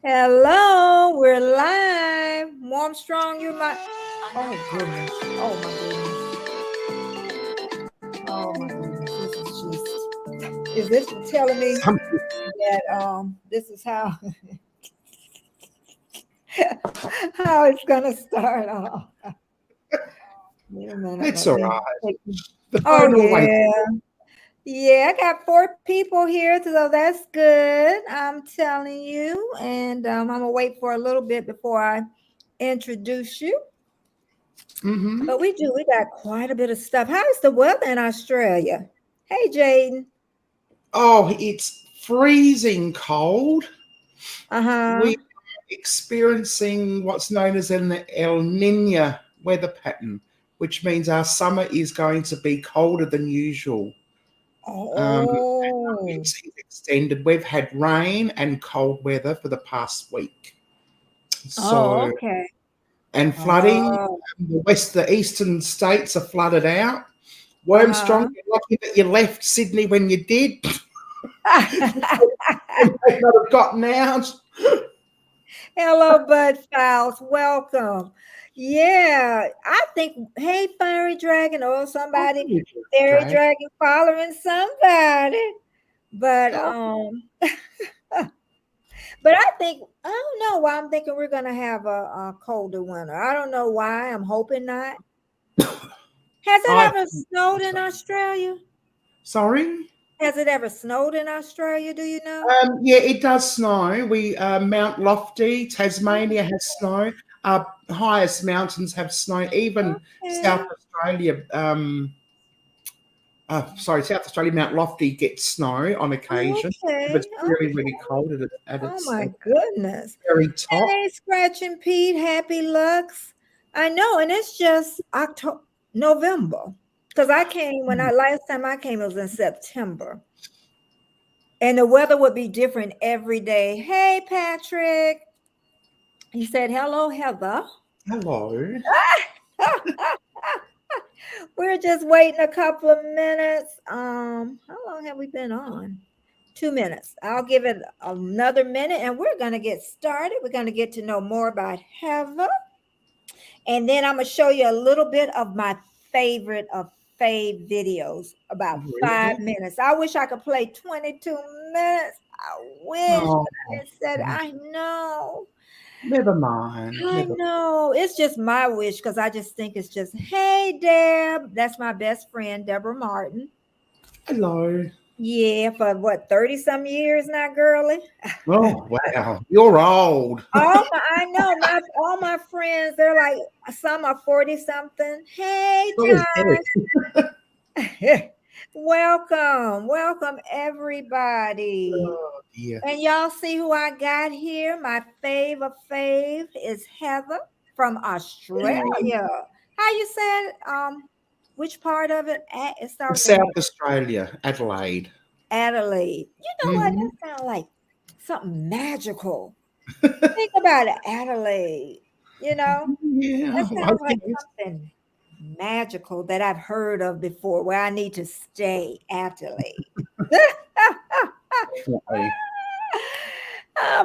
Hello, we're live. Warm, strong, you my. Oh goodness. Oh my goodness. This is just. Is this telling me Something. that this is how how it's gonna start off? Wait a minute. It's Let all me. right. Take... The Oh phone always. yeah. Yeah, I got 4 people here, so that's good. I'm telling you, and I'm gonna wait for a little bit before I introduce you. Hmm. But we got quite a bit of stuff. How's the weather in Australia? Hey, Jaden. Oh, it's freezing cold. Uh-huh. We're experiencing what's known as an El Nino weather pattern, which means our summer is going to be colder than usual. Oh. It's extended. We've had rain and cold weather for the past week. Oh, So, okay. and flooding. Oh. The eastern states are flooded out. Wormstrong, Uh-huh. you're lucky that you left Sydney when you did. You may not have gotten out. Hello, Bud Fouls. Welcome. Yeah, I think, hey, Fiery Dragon, or somebody, Fairy Drag. Dragon following somebody. But Oh, but I think I don't know why I'm thinking we're gonna have a colder winter. I don't know why. I'm hoping not. Has it I ever snowed in Australia? sorry. Has it ever snowed in Australia? Do you know? Yeah, it does snow. We Mount Lofty, Tasmania has snow. Our highest mountains have snow. Even South Okay. Australia, South Australia, Mount Lofty gets snow on occasion. If Okay. it's really, really cold Oh its my goodness. very top. Hey, Scratching Pete, Happy Lux. I know, and it's just October, November. Because I came when I last time I came, it was in September. And the weather would be different every day. Hey, Patrick. He said, hello, Heather. Hello. We're just waiting a couple of minutes. How long have we been on? 2 minutes. I'll give it another minute and we're going to get started. We're going to get to know more about Heather. And then I'm going to show you a little bit of my favorite of fave videos, about Really? 5 minutes. I wish I could play 22 minutes. I wish, Oh, but I said, I know. never mind. I Never. know. It's just my wish because I just think it's just, hey, Deb. That's my best friend, Deborah Martin. Hello. Yeah, for what, 30 some years now, girly? Oh, wow. You're old. I know all my friends, they're like, some are 40 something. Hey, So is Derek. Tosh. Welcome, everybody. Oh, dear. And y'all see who I got here? My fave of fave is Heather from Australia. How you said which part of it? It starts with an South Australia, Adelaide. Adelaide. You know what? Hmm. That sounds like something magical. Think about it, Adelaide. You know, that Yeah, I sounds like think it's something magical that I've heard of before where I need to stay, Adelaide. definitely.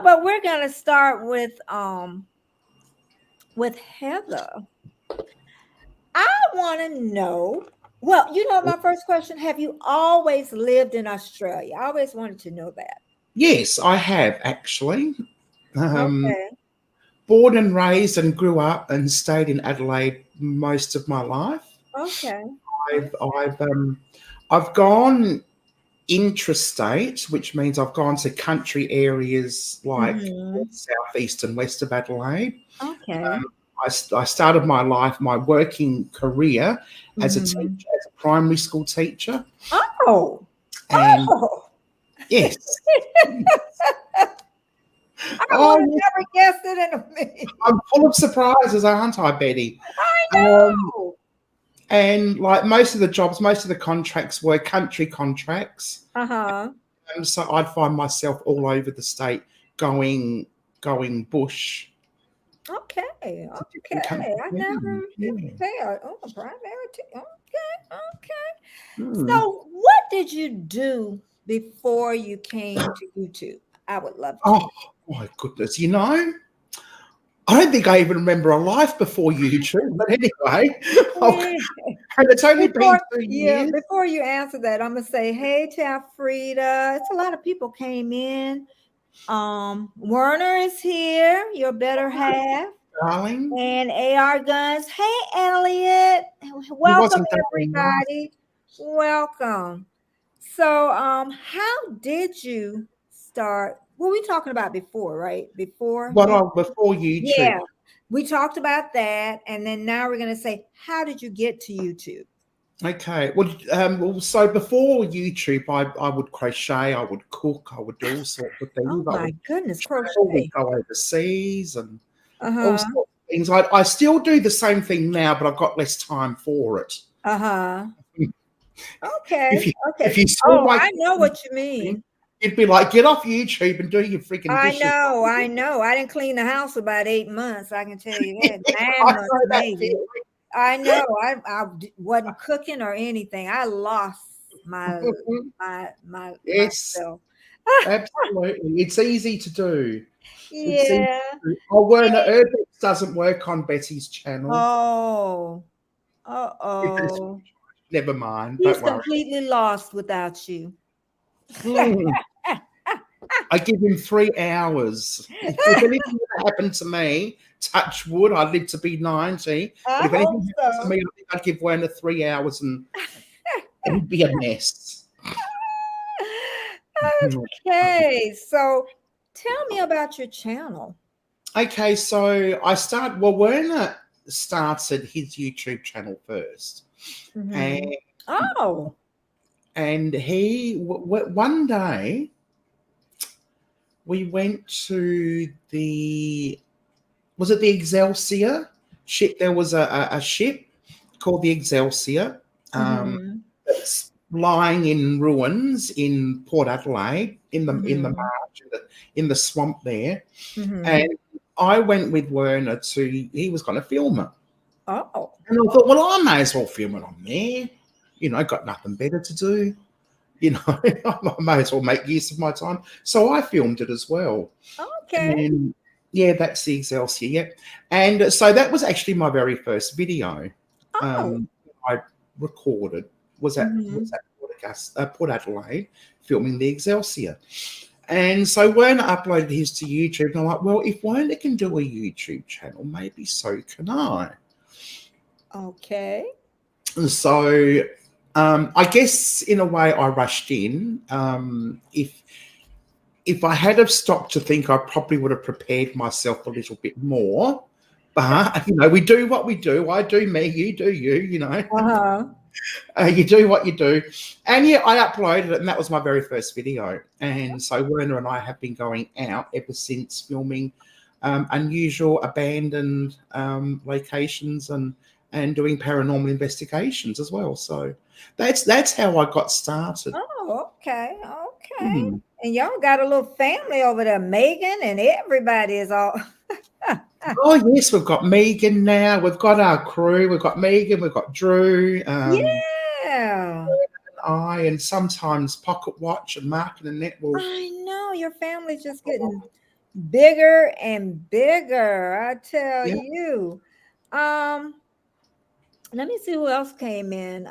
But we're gonna start with Heather. I want to know. Well, you know, my first question: have you always lived in Australia? I always wanted to know that. Yes, I have actually. Um, Okay. Born and raised and grew up and stayed in Adelaide most of my life. Okay. I've I've um, I've gone intrastate, which means I've gone to country areas like Mm-hmm. southeast and west of Adelaide. Okay. I started my working career as a teacher, Mm-hmm. as a primary school teacher, Oh. and Oh. yes, I oh, would have yes, never guessed it in a million. I'm full of surprises, aren't I, Betty? I Um, know. and like most of the jobs, most of the contracts were country contracts, Uh-huh. so I'd find myself all over the state going bush Okay. to different Okay. country I never towns. Yeah. okay. Oh, priority. Okay. Okay. Hmm. So what did you do before you came to YouTube? I would love to. Oh my goodness! I don't think I even remember a life before YouTube. But anyway, Yeah. and it's only been Before, 2 years. before you answer that, I'm gonna say, hey to Alfreda. It's a lot of people came in. Werner is here, your better half, Darling, and AR Guns. Hey, Elliot. he Welcome, wasn't darling. everybody. Welcome. So, how did you start? What were we talking about before, right? Before you, Before YouTube. yeah, we talked about that, and then now we're gonna say, how did you get to YouTube? Okay. So before YouTube, I would crochet, I would cook, I would do all sorts of things. Oh I my would goodness, travel, we'd crochet. go overseas, and all Uh-huh. sorts of things. I still do the same thing now, but I've got less time for it. Uh-huh. If Okay. you Okay. if you saw Oh, my I know kitchen, what you mean. you'd be like, get off YouTube and do your freaking I dishes. know, I know. I didn't clean the house for about 8 months. I can tell you that. I 9 months, know that maybe. feeling. I know. Wasn't cooking or anything. I lost my Yes, myself. absolutely. It's easy to do. It's easy Yeah. to do. Oh, Werner Urbex doesn't work on Betty's channel. Oh. It's- Uh-oh. Never mind. He's Don't worry. completely lost without you. Mm. I give him 3 hours. If anything ever happened to me, touch wood, I'd live to be 90. But I if hope anything happened to so. me, I think I'd give Werner 3 hours and it'd be a mess. Okay, so tell me about your channel. Okay, so Werner started his YouTube channel first. And, Mhm. Oh. and he, one day, we went to was it the Excelsior ship? There was a ship called the Excelsior Mhm. that's lying in ruins in Port Adelaide in the Mhm. marsh in the swamp there. Mhm. And I went with Werner he was going to film it. Oh. And I thought, well, I may as well film it on there. Got nothing better to do. I may as well make use of my time. So I filmed it as well. Okay. And yeah, that's the Excelsior. Yeah. And so that was actually my very first video Oh. I recorded was at Mhm. Port Adelaide filming the Excelsior. And so Werner uploaded his to YouTube, and I'm like, well, if Werner can do a YouTube channel, maybe so can I. Okay. And so I guess in a way I rushed in. If I had have stopped to think, I probably would have prepared myself a little bit more. But we do what we do. I do me, you do you. Uh-huh. You do what you do. And yeah, I uploaded it, and that was my very first video. And so Werner and I have been going out ever since filming unusual, abandoned locations and doing paranormal investigations as well. So that's how I got started. Oh, okay. Okay. Hmm. And y'all got a little family over there, Megan, and everybody is all Oh yes, we've got Megan now. We've got our crew. We've got Megan. We've got Drew. Yeah. And sometimes Pocket Watch and Mark and Annette will. I know your family's just getting bigger and bigger. I tell Yeah. you. Um, Let me see who else came in.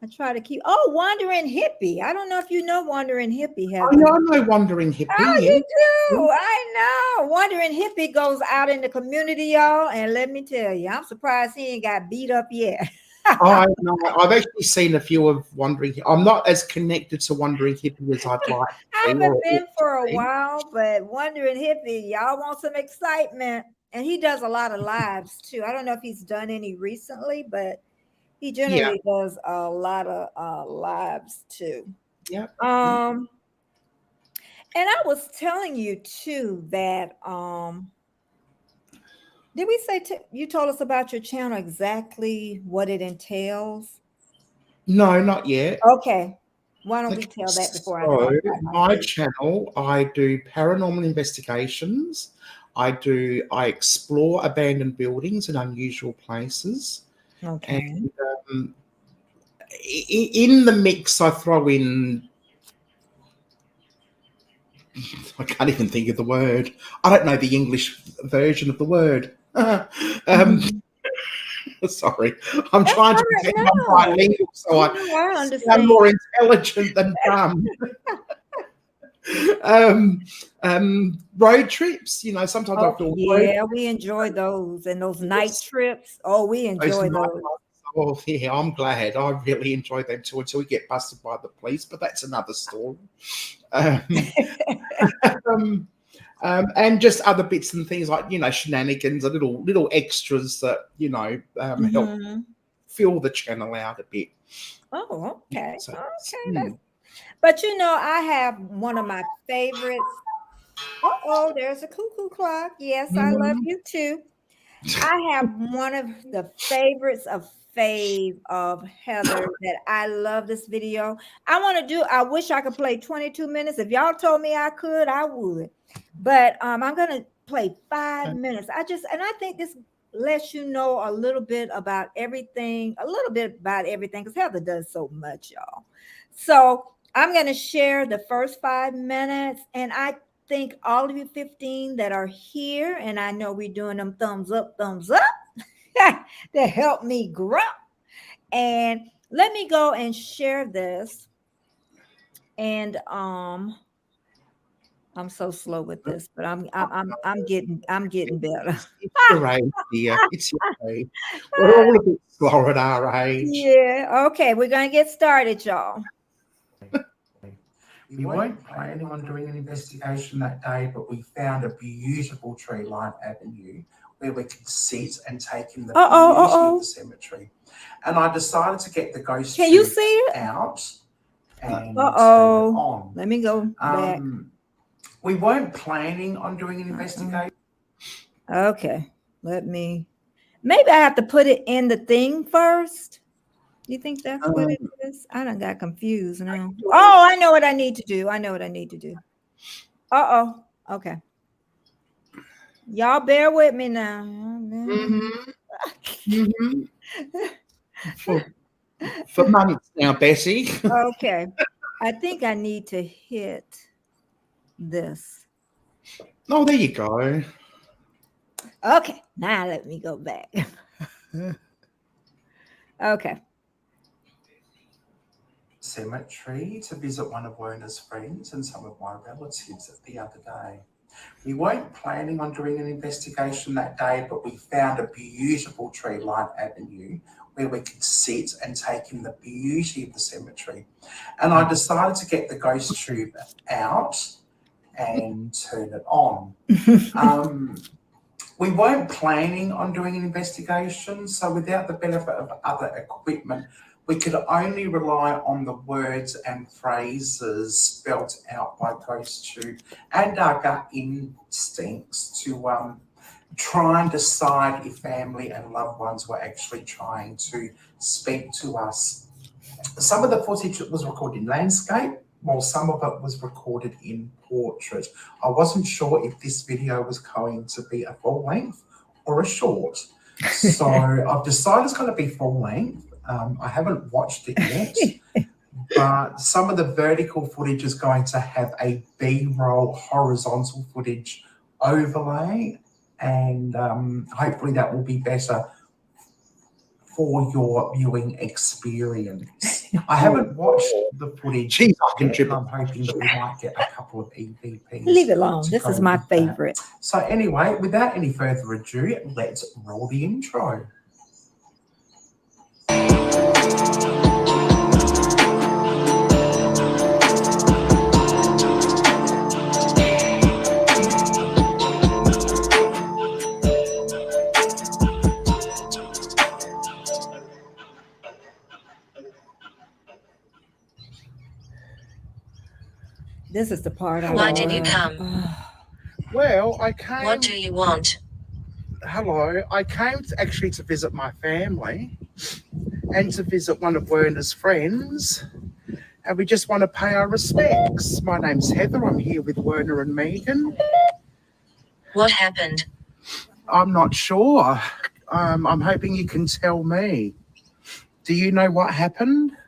I try to keep Wandering Hippie. I don't know if you know Wandering Hippie, Oh Heather. yeah, I know Wandering Hippie. Oh, Yeah. you do. I know. Wandering Hippie goes out in the community, y'all. And let me tell you, I'm surprised he ain't got beat up yet. I know. I've actually seen a few of Wandering. I'm not as connected to Wandering Hippie as I'd like I to be. haven't been for a while, but Wondering Hippie, y'all want some excitement. And he does a lot of lives too. I don't know if he's done any recently, but he Yeah. generally does a lot of lives too. Yeah. And I was telling you too that did we say you told us about your channel exactly what it entails? No, not yet. Okay. Why don't we Okay, tell that before I so talk about my my favorite? channel, I do paranormal investigations. I explore abandoned buildings and unusual places. And Okay. um, in the mix, I throw in I can't even think of the word. I don't know the English version of the word. Mhm. Sorry, I'm That's trying all to right. pretend I'm No, bilingual so I I sound understand. more intelligent than dumb. um, road trips, sometimes I Oh, feel road yeah, we enjoy those and those night trips. trips. Oh, we Those enjoy night those. ones. Oh, yeah, I'm glad. I really enjoy them too until we get busted by the police, but that's another story. Um, um, and just other bits and things like shenanigans, and little extras that help Mhm. fill the channel out a bit. Oh, okay. So Okay. But I have one of my favorites. Oh, there's a cuckoo clock. Yes, I love Mhm. you too. I have one of the favorites of fave of Heather that I love this video. I wish I could play 22 minutes. If y'all told me I could, I would. But I'm gonna play 5 minutes. And I think this lets you know a little bit about everything, because Heather does so much, y'all. So I'm gonna share the first 5 minutes, and I thank all of you 15 that are here. And I know we're doing them thumbs up to help me grow. And let me go and share this. And I'm so slow with this, but I'm getting better. It's your age, dear. It's your age. We're all a bit slower at our age. Yeah. Okay, we're gonna get started, y'all. We weren't planning on doing an investigation that day, but we found a beautiful tree line avenue where we could sit and take in the beauty of the cemetery. And I decided to get the ghost Can you tube see it? out and turn it on. Let me go back. We weren't planning on doing an investigation. Okay, maybe I have to put it in the thing first. You think that's what it is? I done got confused now. Oh, I know what I need to do. Okay. Y'all bear with me now. Mm-hmm. For months now, Bessie. Okay. I think I need to hit this. Oh, there you go. Okay. Now let me go back. Okay. Cemetery to visit one of Werner's friends and some of my relatives the other day. We weren't planning on doing an investigation that day, but we found a beautiful tree line avenue where we could sit and take in the beauty of the cemetery. And I decided to get the ghost tube out and turn it on. We weren't planning on doing an investigation, so without the benefit of other equipment, we could only rely on the words and phrases spelt out by Ghost Tube and our gut instincts to try and decide if family and loved ones were actually trying to speak to us. Some of the footage was recorded in landscape, while some of it was recorded in portrait. I wasn't sure if this video was going to be a full length or a short. So I've decided it's going to be full length. I haven't watched it yet, but some of the vertical footage is going to have a B-roll horizontal footage overlay, and hopefully that will be better for your viewing experience. I haven't watched the footage. Jeez, I can yet, and I'm hoping that we might get a couple of EVPs. Leave it alone. This is my favorite. So anyway, without any further ado, let's roll the intro. This is the part I Why love. did you come? Well, I came. What do you want? Hello. I came actually to visit my family and to visit one of Werner's friends. And we just want to pay our respects. My name's Heather. I'm here with Werner and Megan. What happened? I'm not sure. I'm hoping you can tell me. Do you know what happened?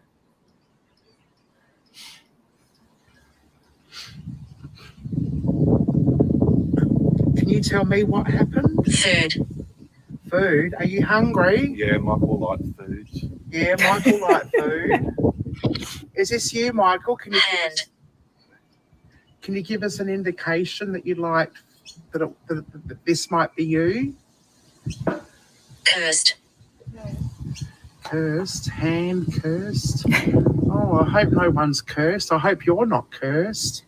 tell me what happened? Food. Food. Are you hungry? Yeah, Michael likes food. Yeah, Michael likes food. Is this you, Michael? Hand. Can you give us an indication that you like that this might be you? Cursed. Cursed. Hand cursed. Oh, I hope no one's cursed. I hope you're not cursed.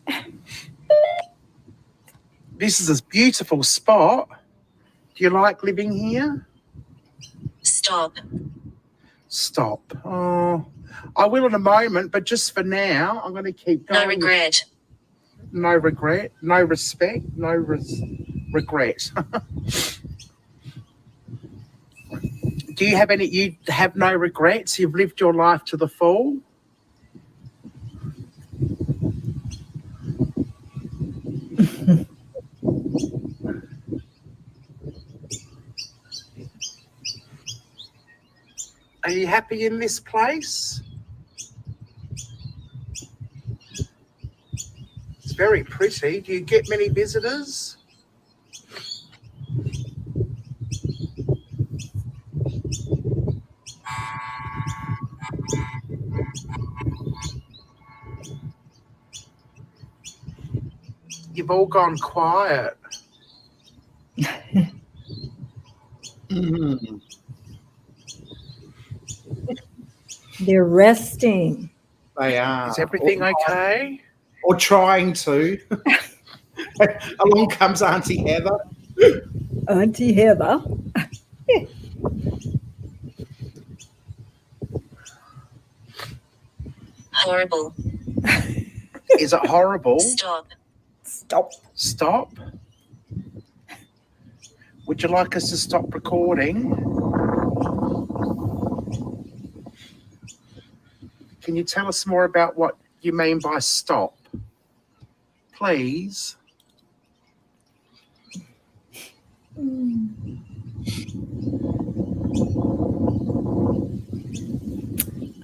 This is a beautiful spot. Do you like living here? Stop. Stop. Oh, I will in a moment, but just for now, I'm going to keep going. No regret. No regret. No respect. No regret. Do you have any? You have no regrets. You've lived your life to the full. Are you happy in this place? It's very pretty. Do you get many visitors? You've all gone quiet. Mm. They're resting. They are. Is everything okay? Or trying to. Along comes Auntie Heather. Auntie Heather. Horrible. Is it horrible? Stop. Stop. Stop. Would you like us to stop recording? Can you tell us more about what you mean by stop, please?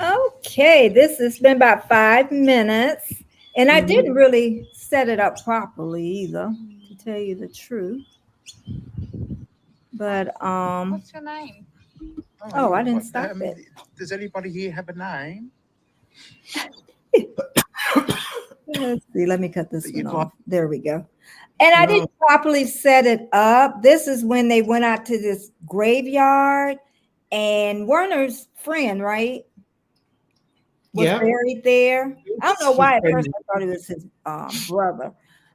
Okay, this has been about 5 minutes, and I didn't really set it up properly either, to tell you the truth. But What's your name? Oh, I didn't stop it. Does anybody here have a name? Let's see. Let me cut this That one you'd off. like- There we go. And I didn't properly set it up. This is when they went out to this graveyard, and Werner's friend, right, was Yeah. buried there. I don't know His why at friend. first I thought it was his brother.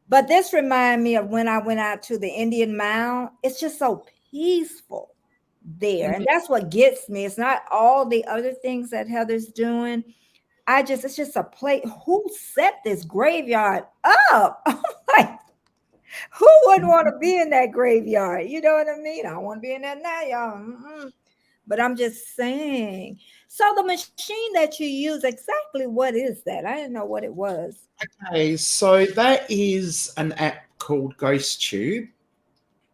But this reminded me of when I went out to the Indian Mound. It's just so peaceful there. And that's what gets me. It's not all the other things that Heather's doing. It's just a place. Who set this graveyard up? I'm like, who wouldn't want to be in that graveyard? You know what I mean? I don't want to be in that now, y'all. But I'm just saying. So the machine that you use, exactly what is that? I didn't know what it was. Okay, so that is an app called GhostTube,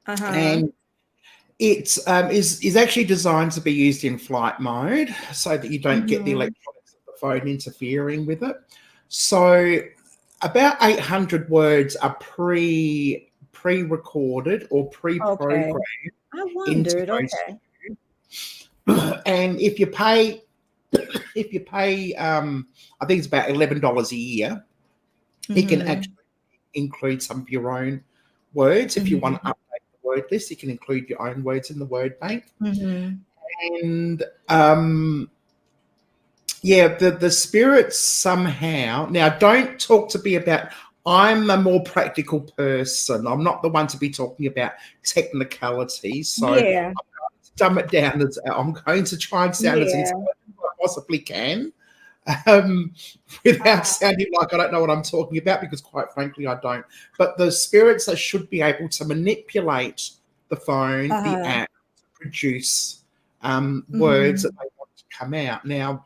and it is actually designed to be used in flight mode so that you don't get the electronics of the phone interfering with it. So about 800 words are pre-recorded or pre-programmed. I wondered. Okay. And if you pay, I think it's about $11 a year. It can actually include some of your own words. If you want to update the word list, you can include your own words in the word bank. And the spirits somehow. Now, don't talk to me about. I'm a more practical person. I'm not the one to be talking about technicalities. So I'm going to dumb it down. I'm going to try and sound as intelligent as I possibly can, without sounding like I don't know what I'm talking about, because quite frankly, I don't. But the spirits that should be able to manipulate the phone, the app, to produce words that they want to come out. Now,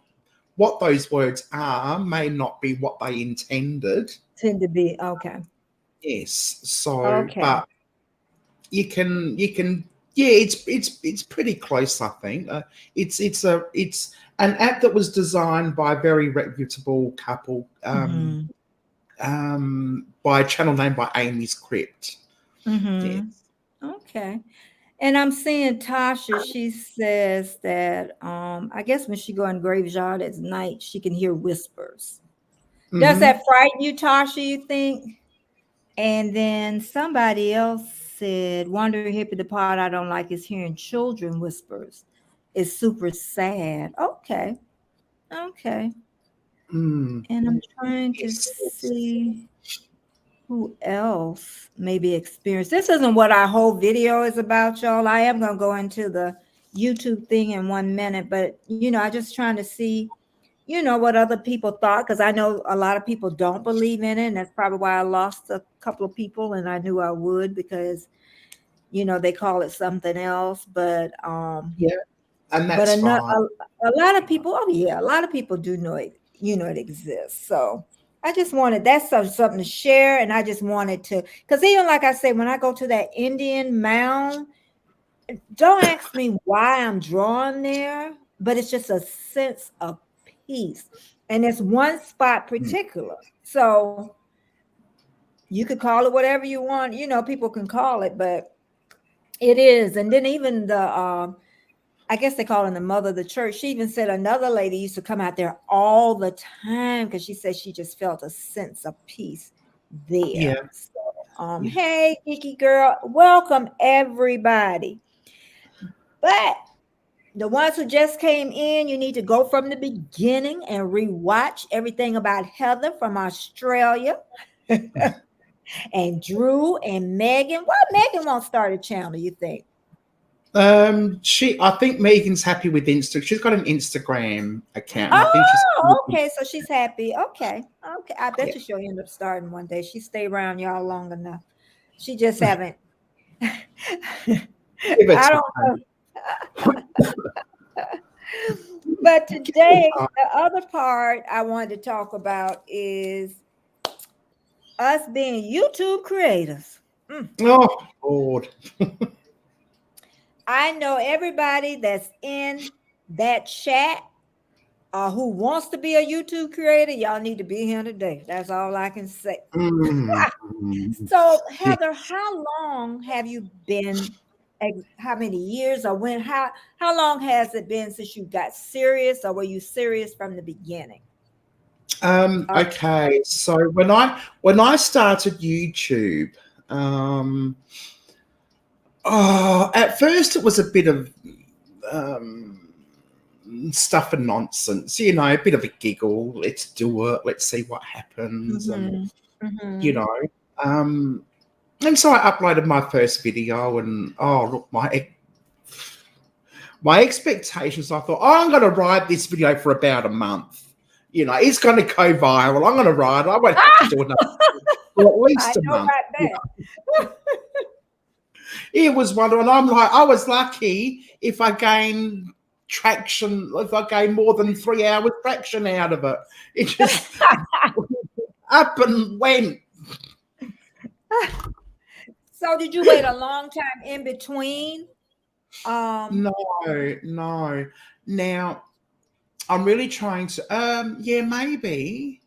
what those words are may not be what they intended. Tend to be okay. Yes. So, but you can. Yeah, it's pretty close. I think it's an app that was designed by a very reputable couple, by a channel named by Amy's Crypt. Yes. Okay. And I'm seeing Tasha, she says that I guess when she go in graveyard at night, she can hear whispers. Does Hmm. that frighten you, Tasha, you think? And then somebody else said, Wonder Hippie, the part I don't like is hearing children whispers. It's super sad. Okay. Okay. Mm. And I'm trying to Yes, yes. see who else maybe experienced. This isn't what our whole video is about, y'all. I am going to go into the YouTube thing in 1 minute, but I just trying to see, what other people thought, because I know a lot of people don't believe in it. And that's probably why I lost a couple of people, and I knew I would because, they call it something else. Yeah, and But that's another, fine. a lot of people, oh yeah, a lot of people do know it, it exists. So I just wanted that's something to share. And I just wanted to, because even like I say, when I go to that Indian mound, don't ask me why I'm drawn there, but it's just a sense of peace. And it's one spot Mm. particular. So you could call it whatever you want, people can call it, but it is. And then even the I guess they call her the mother of the church. She even said another lady used to come out there all the time because she said she just felt a sense of peace there. Yeah, So, yeah. hey, Kiki girl, welcome everybody. But the ones who just came in, you need to go from the beginning and rewatch everything about Heather from Australia and Drew and Megan. Why Megan won't start a channel, you think? I think Megan's happy with Insta. She's got an Instagram account, and I think she's happy Oh, with okay. So she's happy. Okay. Okay. I yeah. bet you she'll end up starting one day. She stay around y'all long enough. She just haven't. Give it I don't time. know. But today, the other part I wanted to talk about is us being YouTube creators. Oh Lord. I know everybody that's in that chat who wants to be a YouTube creator, y'all need to be here today. That's all I can say. Mm. So, Yeah. Heather, how long have you been? How many years, or when? How long has it been since you got serious, or were you serious from the beginning? Okay, so when I started YouTube, um, at first it was a bit of um, stuff and nonsense, a bit of a giggle. Let's do it. Let's see what happens, and Mm-hmm. you Mm-hmm. know, and so I uploaded my first video, and oh look, my expectations. I thought, oh, I'm going to ride this video for about a month. It's going to go viral. I'm going to ride it. I won't have to do another for at I least a know month. about that. It was one, and I'm like, I was lucky if I gained traction, if I gained more than 3 hours traction out of it. It just up and went. So, did you wait a long time in between? Um, No, no. Now I'm really trying to. Yeah, maybe.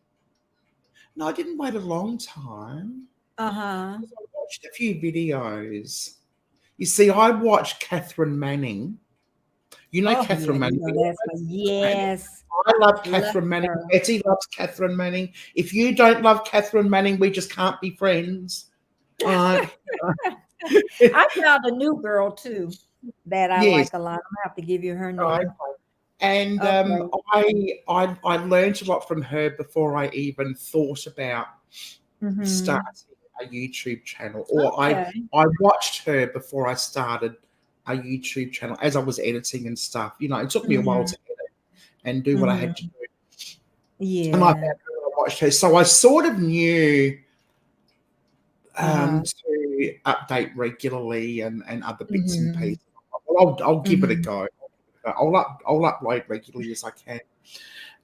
No, I didn't wait a long time. uh-huh. I watched a few videos. You see, I watched Catherine Manning. You know Oh yeah, Catherine you Manning. know that's my yes. I love Love Catherine Manning. her. Betty loves Catherine Manning. If you don't love Catherine Manning, we just can't be friends. Uh, I found a new girl too that I yes. like a lot. I'm gonna have to give you her Right. name. And Okay. I learned a lot from her before I even thought about Mm-hmm. starting a YouTube channel, or Okay. I watched her before I started a YouTube channel as I was editing and stuff. It took me a while Mm-hmm. to edit and do what I had to Mm-hmm. do. And I found Yeah. her and I watched her. So I sort of knew Uh-huh. to update regularly and other bits and Mm-hmm. pieces. Well, I'll give it a Mm-hmm. go. I'll upload regularly as I can.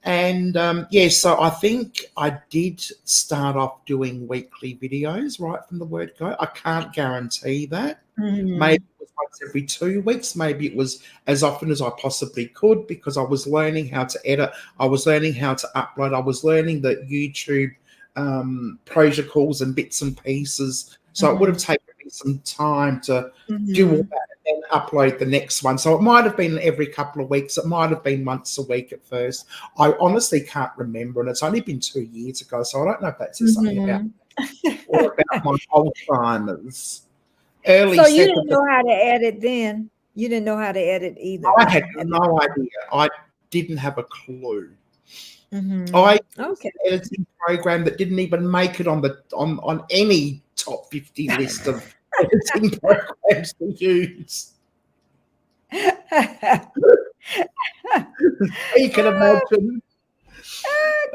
And yeah, so I think I did start off doing weekly videos right from the word go. I can't guarantee that. Maybe Mm-hmm. it was once every 2 weeks. Maybe it was as often as I possibly could because I was learning how to edit. I was learning how to upload. I was learning the YouTube protocols and bits and pieces. So it would have Mm-hmm. taken me some time to do all Mhm. that and then upload the next one. So it might have been every couple of weeks. It might have been once a week at first. I honestly can't remember, and it's only been 2 years ago, so I don't know if that says something about Mhm. or about my Alzheimer's. Early So you didn't settlement. know how to edit then? You didn't know how to edit either I had then? no idea. I didn't have a clue. Mhm. I used Okay. an editing program that didn't even make it on the on any top 50 list of editing programs to use. You can imagine.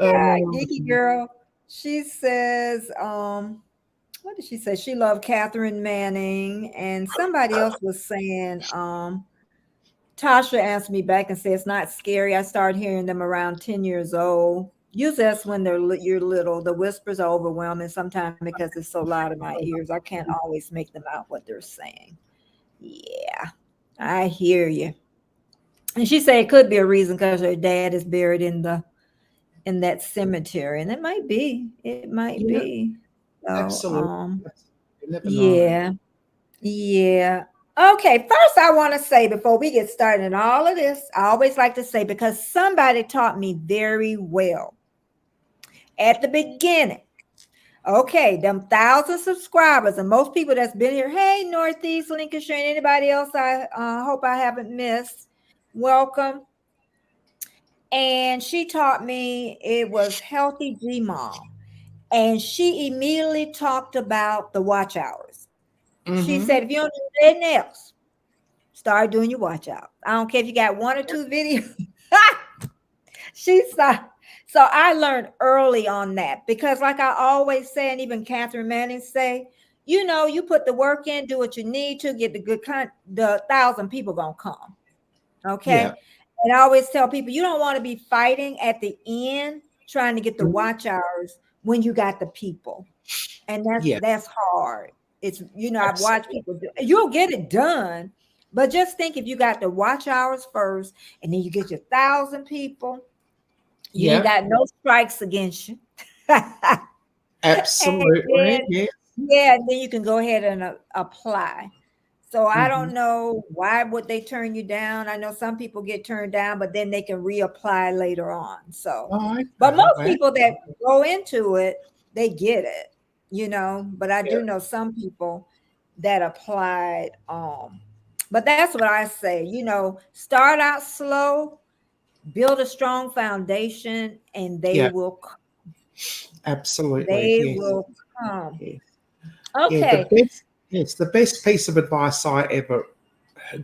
God, Um, geeky girl. She says, what did she say? She loved Catherine Manning, and somebody else was saying, Tasha asked me back and said it's not scary. I started hearing them around 10 years old. Usually that's when you're little. The whispers are overwhelming sometimes because it's so loud in my ears. I can't always make them out what they're saying. Yeah, I hear you. And she said it could be a reason because her dad is buried in that cemetery, and it might be. It might yeah, be. So, absolutely. You never know. yeah, yeah. Okay, first I want to say before we get started in all of this, I always like to say because somebody taught me very well at the beginning. Okay, them 1,000 subscribers and most people that's been here. Hey, Northeast, Lincolnshire, and anybody else I hope I haven't missed. Welcome. And she taught me it was Healthy G Mom. And she immediately talked about the watch hours. She Mm-hmm. said, if you don't do anything else, start doing your watch out. I don't care if you got 1 or 2 videos. She said, so I learned early on that because, like I always say, and even Catherine Manning say, you put the work in, do what you need to get the the 1,000 people gonna come. Okay. Yeah. And I always tell people you don't want to be fighting at the end trying to get the Mhm. watch hours when you got the people. And Yeah. that's hard. It's I've watched Absolutely. people you'll get it done, but just think if you got the watch hours first and then you get your 1,000 people, you ain't Yeah. got no strikes against you. And Absolutely. then Yeah. yeah, then you can go ahead and apply. So I Mm-hmm. don't know why would they turn you down. I know some people get turned down, but then they can reapply later on. So, Oh, but okay. most Well, people that go into it, they get it. But I yeah. do know some people that applied. But that's what I say, start out slow, build a strong foundation, and they Yeah. will Absolutely. they Yes. will come. Yes. Yeah. The Okay. best. Yes. The best piece of advice I ever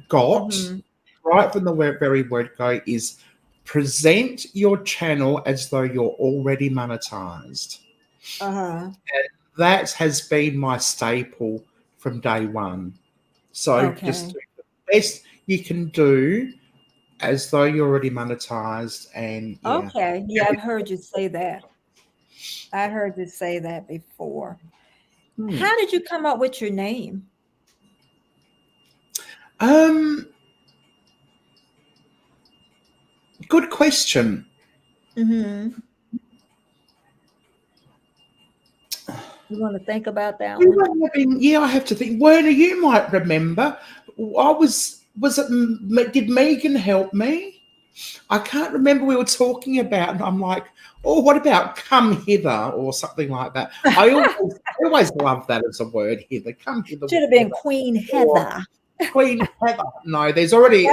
got, Mm-hmm. right from the very word go, is present your channel as though you're already monetized. Uh-huh. That has been my staple from day one. So just Okay. do the best you can do as though you're already monetized, and yeah. Okay. Yeah, I've heard you say that. I heard you say that before. Hmm. How did you come up with your name? Um, good question. Mm-hmm. You want to think about that We one? were having, yeah, I have to think. Werner, you might remember. Was it? Did Megan help me? I can't remember. We were talking about, and I'm like, oh, what about "come hither" or something like that? I always love that as a word, hither. Come hither Should with have been Heather Queen or Heather. Queen Heather. No, there's already.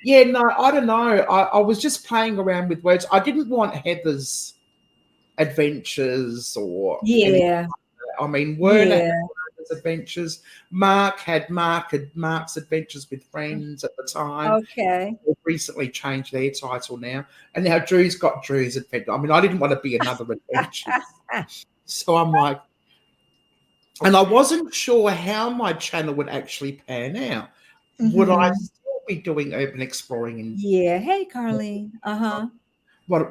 Yeah, no, I don't know. I was just playing around with words. I didn't want Heather's adventures or anything. Yeah. I mean, Werner had Yeah. Werner's adventures. Mark's adventures with friends at the time. Okay. They've recently changed their title now, and now Drew's got Drew's adventure. I mean, I didn't want to be another adventure, so I'm like, and I wasn't sure how my channel would actually pan out. Would I Mm-hmm. still be doing urban exploring and Yeah. Hey, Carlene. Uh-huh. what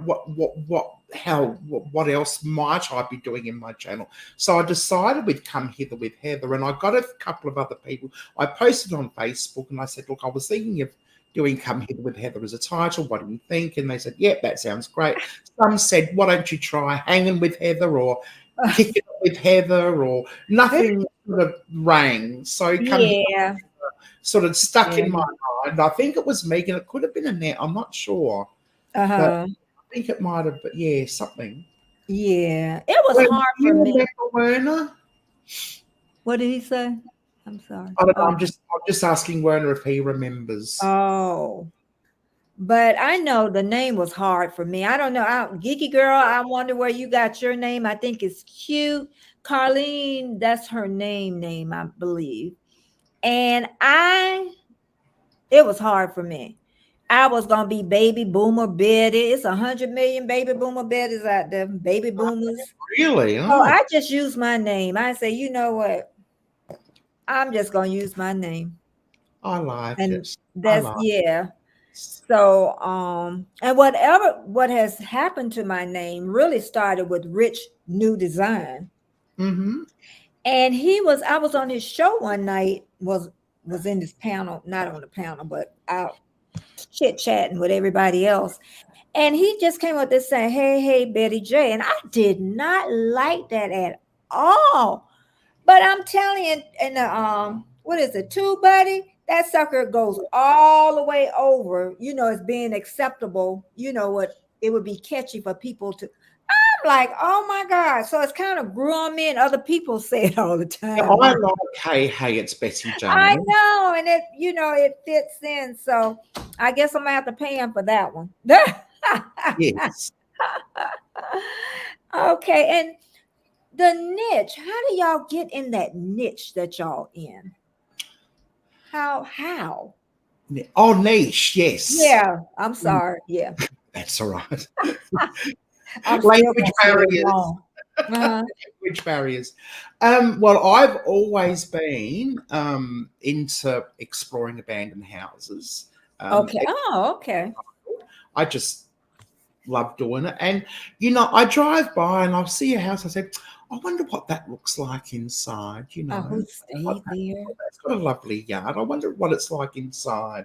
else might I be doing in my channel? So I decided we'd come hither with Heather, and I got a couple of other people. I posted on Facebook and I said, look, I was thinking of doing Come Hither with Heather as a title. What do you think? And they said, yep, that sounds great. Some said, why don't you try Hanging with Heather or Kick It with Heather, or nothing sort of rang. So Come Hither Yeah. sort of stuck Yeah. in my mind. I think it was Megan. It could have been Annette. I'm not sure. But Uh-huh. I think it might have, but yeah, something. Yeah. It was Well, hard do for you me. remember Werner? What did he say? I'm sorry. I don't know. Oh. I'm just asking Werner if he remembers. Oh. But I know the name was hard for me. I don't know. Geeky Girl, I wonder where you got your name. I think it's cute. Carlene, that's her name, I believe. And it was hard for me. I was gonna be baby boomer Betty. It's 100 million baby boomer Bettys out there, baby boomers. Really? So Oh, I just use my name. I say, you know what? I'm just gonna use my name. I like And it. I that's like yeah. it. So and what has happened to my name really started with Rich New Design. Mm-hmm. And I was on his show one night, was in this panel, not on the panel, but out chit-chatting with everybody else. And he just came up there saying, hey, Betty J. And I did not like that at all. But I'm telling you, in the what is it, Tube Buddy? That sucker goes all the way over, as being acceptable, what it would be catchy for people to. I'm like, oh my God. So it's kind of grew on me, and other people say it all the Yeah, time. I like hey, it's Betty I Jane. know, and it fits in. So I guess I'm gonna have to pay him for that one. Yes. Okay, and the niche. How do y'all get in that niche that y'all in? How? Oh, niche. Yes. Yeah, I'm sorry. Yeah, That's all right. I'm still Language gonna get it barriers. wrong. Uh-huh. Language barriers. Well, I've always been into exploring abandoned houses. Okay. Oh, okay. I just love doing it. And, I drive by and I'll see a house. I say, I wonder what that looks like inside, Who stayed there? It's got a lovely yard. I wonder what it's like inside,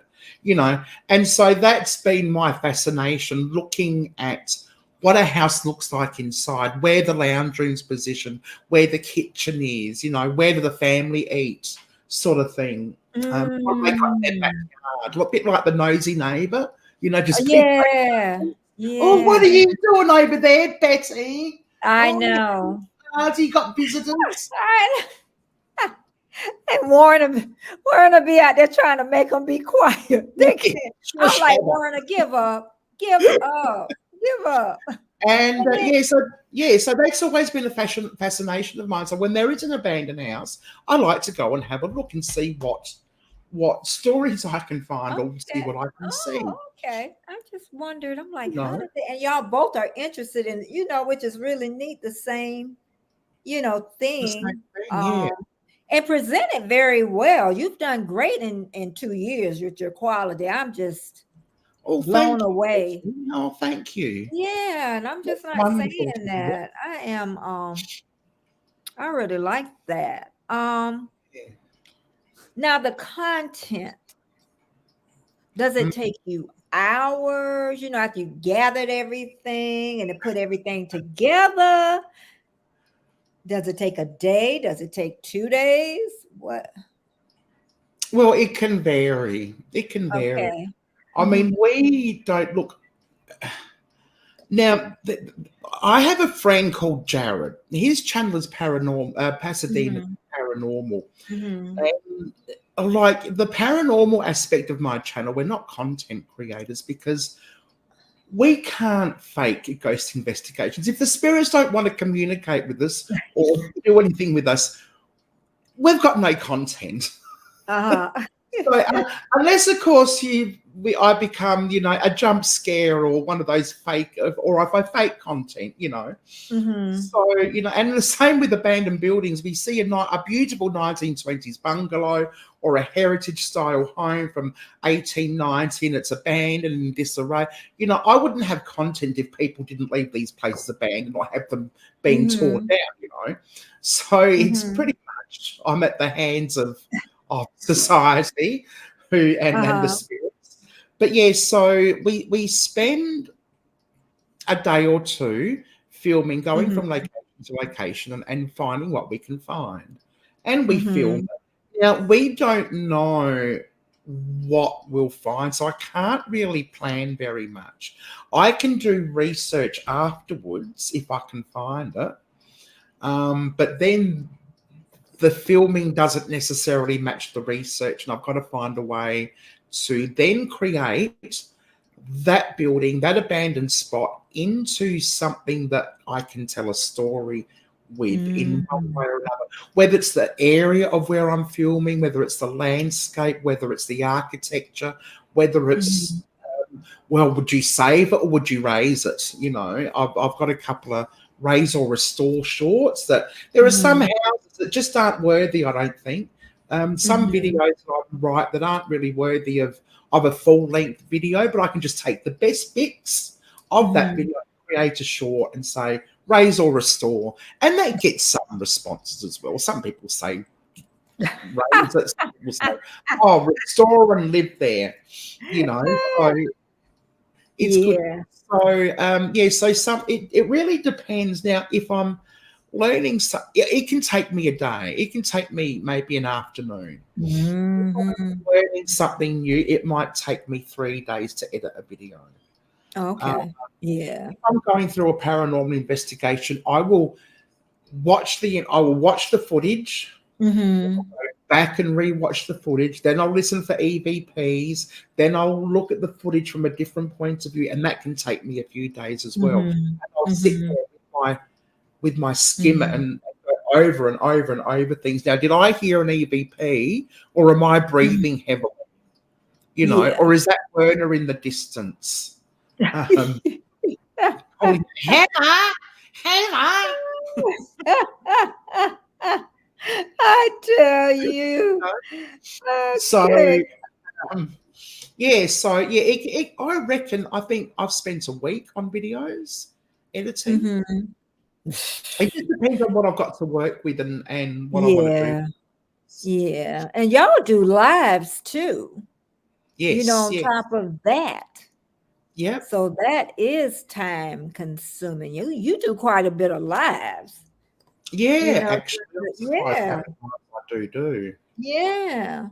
And so that's been my fascination, looking at what a house looks like inside, where the lounge room's positioned, where the kitchen is, where do the family eat, sort of thing. What do they got in their backyard? A bit like the nosy neighbour, just people. Yeah. Oh, what are Yeah. you doing over there, Betty? I Oh, know. you got visitors. I and Warren be out there trying to make them be quiet. They can't. I'm like, Warren, give up. Give up. Give up. And so that's always been a fascination of mine. So when there is an abandoned house, I like to go and have a look and see what stories I can find, or see what I can see. Okay. I just wondered. I'm like, No. how did they? And y'all both are interested in, which is really neat. The same, thing. The same thing, yeah. And present it very well. You've done great in 2 years with your quality. I'm just blown away. Oh, thank you. Yeah, and I'm just That's not wonderful saying to that. I am I really like that. Now the content, does it take you hours, after you gathered everything and to put everything together? Does it take a day? Does it take 2 days? What? Well, it can vary. It can vary. Okay. I mean, we don't look. Now, I have a friend called Jared. His channel is Paranormal, Pasadena Paranormal. And like the paranormal aspect of my channel, we're not content creators because we can't fake ghost investigations. If the spirits don't want to communicate with us or do anything with us, we've got no content. So, unless, of course, I become, a jump scare or one of those fake, or if I fake content, So, and the same with abandoned buildings. We see a beautiful 1920s bungalow or a heritage-style home from 1890, and it's abandoned and in disarray. I wouldn't have content if people didn't leave these places abandoned or have them being torn down, So it's pretty much I'm at the hands of society and the spirits. but yeah, so we spend a day or two filming, going Mhm. from location to location and finding what we can find. And we film. Mhm. Now, we don't know what we'll find, so I can't really plan very much. I can do research afterwards if I can find it. But then the filming doesn't necessarily match the research, and I've got to find a way to then create that building, that abandoned spot, into something that I can tell a story with in one Mhm. way or another. Whether it's the area of where I'm filming, whether it's the landscape, whether it's the architecture, whether it's Mhm. well, would you save it or would you raise it? You know, I've got a couple of raise or restore shorts that there are some Mhm. houses that just aren't worthy, I don't think. Some videos Mhm. that I write that aren't really worthy of a full length video, but I can just take the best bits of that Mhm. video, create a short, and say raise or restore, and that gets some responses as well. Some people say raise it, some people say, oh, restore and live there, you know. So it's good. Yeah. So yeah, so it really depends. Now, if I'm learning, it can take me a day. It can take me maybe an afternoon. Mhm. Learning something new, it might take me 3 days to edit a video. Okay. Yeah. If I'm going through a paranormal investigation, I will watch the footage, Mhm. back and rewatch the footage. Then I'll listen for EVPs. Then I'll look at the footage from a different point of view, and that can take me a few days as well. Mhm. And I'll sit Mhm. there with my skimmer Mhm. and go over and over and over things. Now, did I hear an EVP, or am I Mhm. breathing heavily? Yeah. Or is that Werner in the distance? Um, calling, Hannah, Hannah. I tell you. So Okay. um, yeah, I reckon. I think I've spent a week on videos editing. Mhm. It just depends on what I've got to work with and what I want to do. Yeah. Yeah. And y'all do lives too, Yes, on yes, top of that. yep, So that is time consuming. You do quite a bit of lives, yeah. know. Actually, I'm surprised how Yeah. many times I do. Yeah.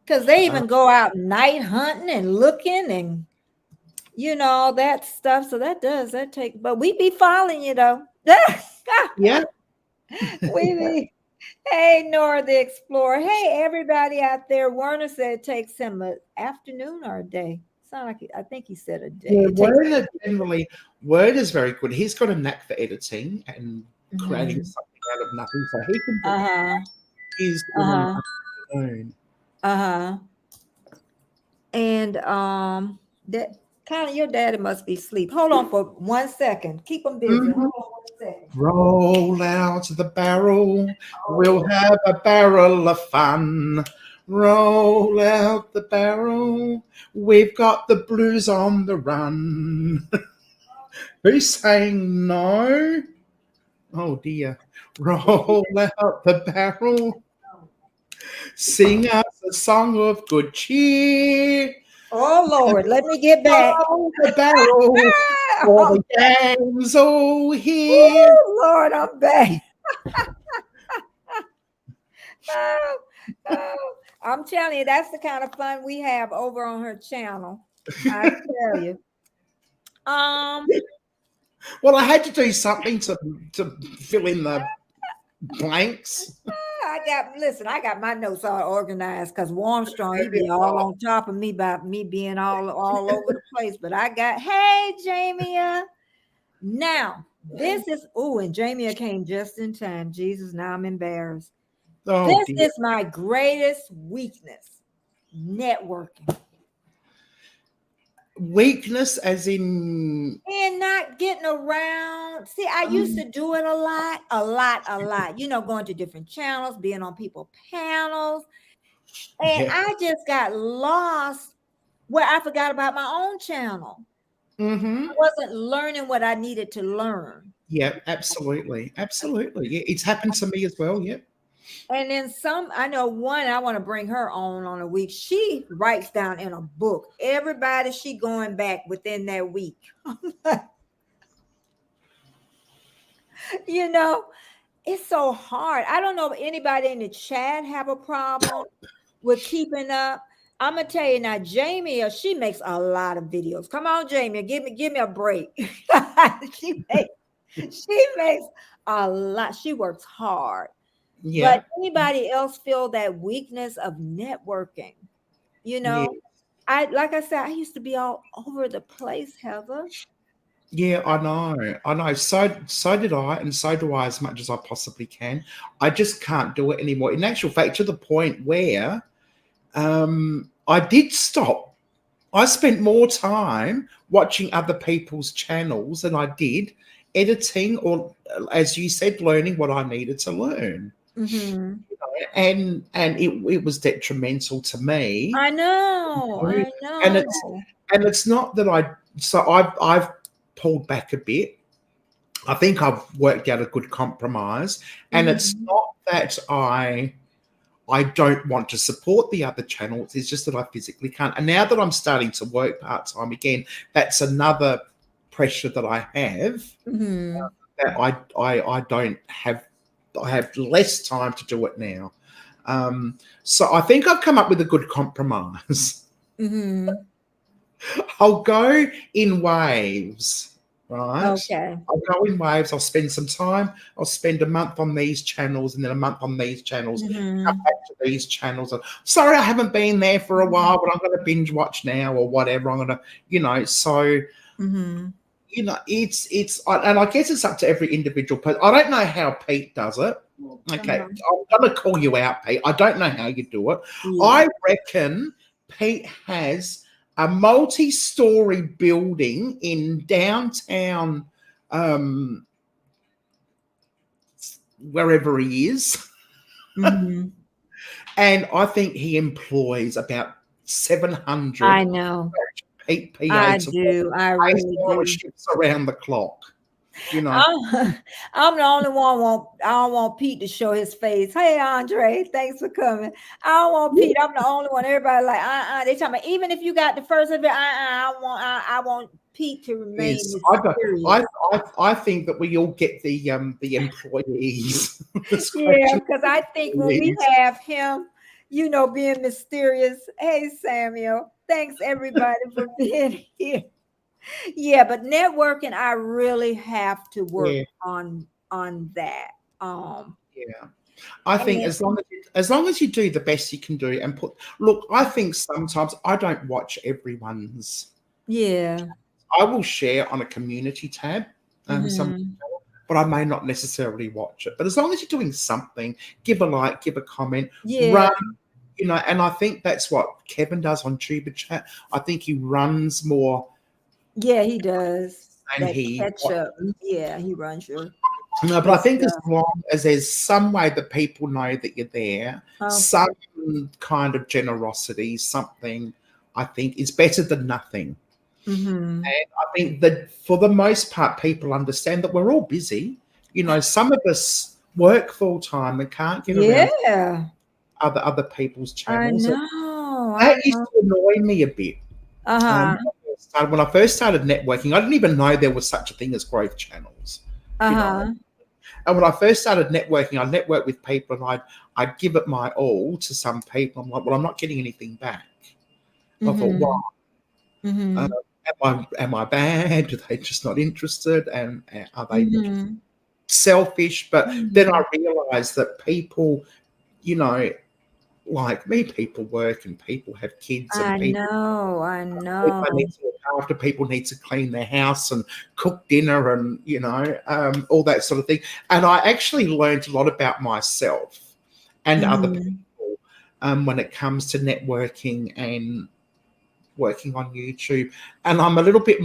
Because they Uh, even go out night hunting and looking and all that stuff. So that take, but we be following you though. yeah. we be, hey, Nora the Explorer. Hey, everybody out there. Werner said it takes him an afternoon or a day. Sound like I think he said a day. Yeah, It takes. Word is very good. He's got a knack for editing and creating Mhm. something out of nothing. So he can do Uh-huh. his in an Uh-huh. afternoon. Uh-huh. And that kind of your daddy must be asleep. Hold on for 1 second. Keep him busy. Hold Mhm. on 1 second. Roll out the barrel. We'll Oh, have a barrel of fun. Roll out the barrel. We've got the blues on the run. Who's saying no? Oh dear. Roll out the barrel. Sing us a song of good cheer. oh Lord, let me get back. Roll the barrel. For I'm the back. gang's all here. Woo, Lord, I'm back. Oh, oh. I'm telling you, that's the kind of fun we have over on her channel. I tell you. Um, Well, I had to do something to fill in the blanks. I got my notes all organized because Warmstrong, he be all on top of me about me being all over the place. But I got, hey, Jamia. Now, this is, and Jamia came just in time. Jesus, now I'm embarrassed. Oh This dear. is my greatest weakness, networking. Weakness as in And not getting around. See, I used to do it a lot. Going to different channels, being on people panels. And yeah. I just got lost where I forgot about my own channel. Mm-hmm. I wasn't learning what I needed to learn. Yeah, absolutely. Absolutely. Yeah, it's happened to me as well. Yeah. And then some, I know one, I want to bring her on a week. She writes down in a book everybody she going back within that week. You know, it's so hard. I don't know if anybody in the chat have a problem with keeping up. I'm gonna tell you now, Jamie, she makes a lot of videos. Come on, Jamie, give me a break. she makes she makes a lot. She works hard. Yeah, But anybody else feel that weakness of networking? You yeah, know, I like I said, I used to be all over the place, Heather. yeah. I know. So did I, and so do I as much as I possibly can. I just can't do it anymore. In actual fact, to the point where I did stop. I spent more time watching other people's channels than I did editing or, as you said, learning what I needed to learn. Mm-hmm. And it was detrimental to me. I know, I And it's know. and it's not that I've pulled back a bit. I think I've worked out a good compromise, and it's Mhm. not that I don't want to support the other channels. It's just that I physically can't. And now that I'm starting to work part time again, that's another pressure that I have, Mhm. that I don't have. I have less time to do it now. So I think I've come up with a good compromise. Mhm. I'll go in waves, right? Okay. I'll go in waves. I'll spend some time. I'll spend a month on these channels and then a month on these channels. Come Mhm. back to these channels. And, sorry, I haven't been there for a while, but I'm going to binge watch now or whatever. I'm going to, so Mhm. and I guess it's up to every individual person. I don't know how Pete does it. Okay, Uh-huh. I'm going to call you out, Pete. I don't know how you do it. Yeah. I reckon Pete has a multi-story building in downtown, um, wherever he is, Mhm. and I think he employs about 700 I know. Pete PA I to do. I really do. shifts around the clock. You know, I'm, I'm the only one I don't want Pete to show his face. Hey Andre, thanks for coming. I don't want Pete. I'm the only one. Everybody like, they talking about even if you got the first of it, I want Pete to remain yes, mysterious. I think that we all get the employees. The Yeah, scratch because I think when we employees. have him, being mysterious. Hey Samuel, thanks everybody for being here. Yeah, but networking, I really have to work Yeah, on that. yeah. I think And as long as you do the best you can do and look, I think sometimes I don't watch everyone's. yeah. I will share on a community tab, some, Hmm. but I may not necessarily watch it. But as long as you're doing something, give a like, give a comment, Yeah. run, and I think that's what Kevin does on Tuber Chat. I think he runs more Yeah, he does. than That he catch up. watches. Yeah, he runs No, but your I think as stuff. long as there's some way that people know that you're there, Okay. some kind of generosity, something, I think is better than nothing. Hmm. I think that for the most part, people understand that we're all busy. Some of us work full time and can't get around to Yeah. other people's I channels. And know. I that used know. to annoy me a bit. Uh-huh. When I first started networking, I didn't even know there was such a thing as growth channels. You know, Uh-huh. and when I first started networking, I networked with people, and I'd give it my all to some people. I'm like, well, I'm not getting anything back. I thought, Hmm. wow, uh, Hmm. am I bad? Are they just not interested? And are they just Hmm. selfish? But then I Hmm. realized that people, you know, like me, people work and people have kids and I know. I people know. need to look after, people need to clean their house and cook dinner and, all that sort of thing. And I actually learned a lot about myself and other Hmm. people when it comes to networking and working on YouTube. And I'm a little bit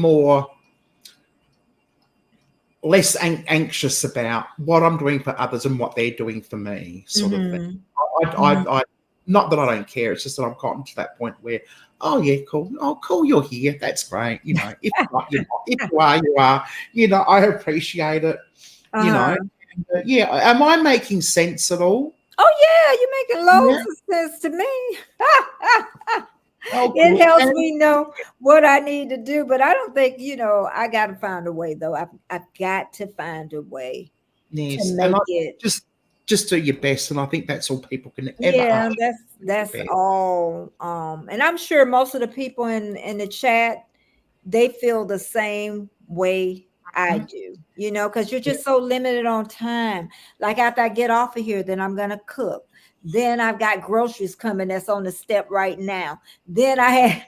less anxious about what I'm doing for others and what they're doing for me, sort of thing. Hmm. I not that I don't care. It's just that I've gotten to that point where, oh yeah, cool. Oh, cool, you're here. That's great. If not, you're not. If you are, you are. I appreciate it. You know, Uh-huh. yeah. Am I making sense at all? Oh yeah, you're making Yeah. loads of sense to me. Oh, It good. helps And me know what I need to do, but I don't think, I got to find a way though. I've got to find a way to yes, and make I it. just do your best, and I think that's all people can ever Yeah, ask. Your that's best. all. And I'm sure most of the people in the chat, they feel the same way I Mhm. do, because you're Yeah. just so limited on time. Like after I get off of here, then I'm gonna cook. Then I've got groceries coming that's on the step right now. Then I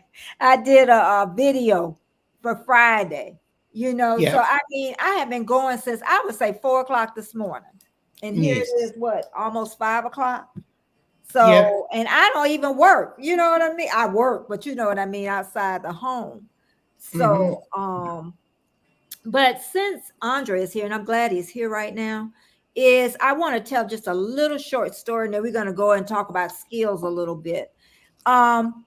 did a video for Friday, Yeah. So I mean, I have been going since I would say 4 o'clock this morning. And here it Yes. is, what, almost 5 o'clock? Yeah. So, and I don't even work, you know what I mean? I work, but you know what I mean, outside the home. Hmm. So, but since Andre is here, and I'm glad he's here right now, is I want to tell just a little short story, and then we're going to go and talk about skills a little bit. Um,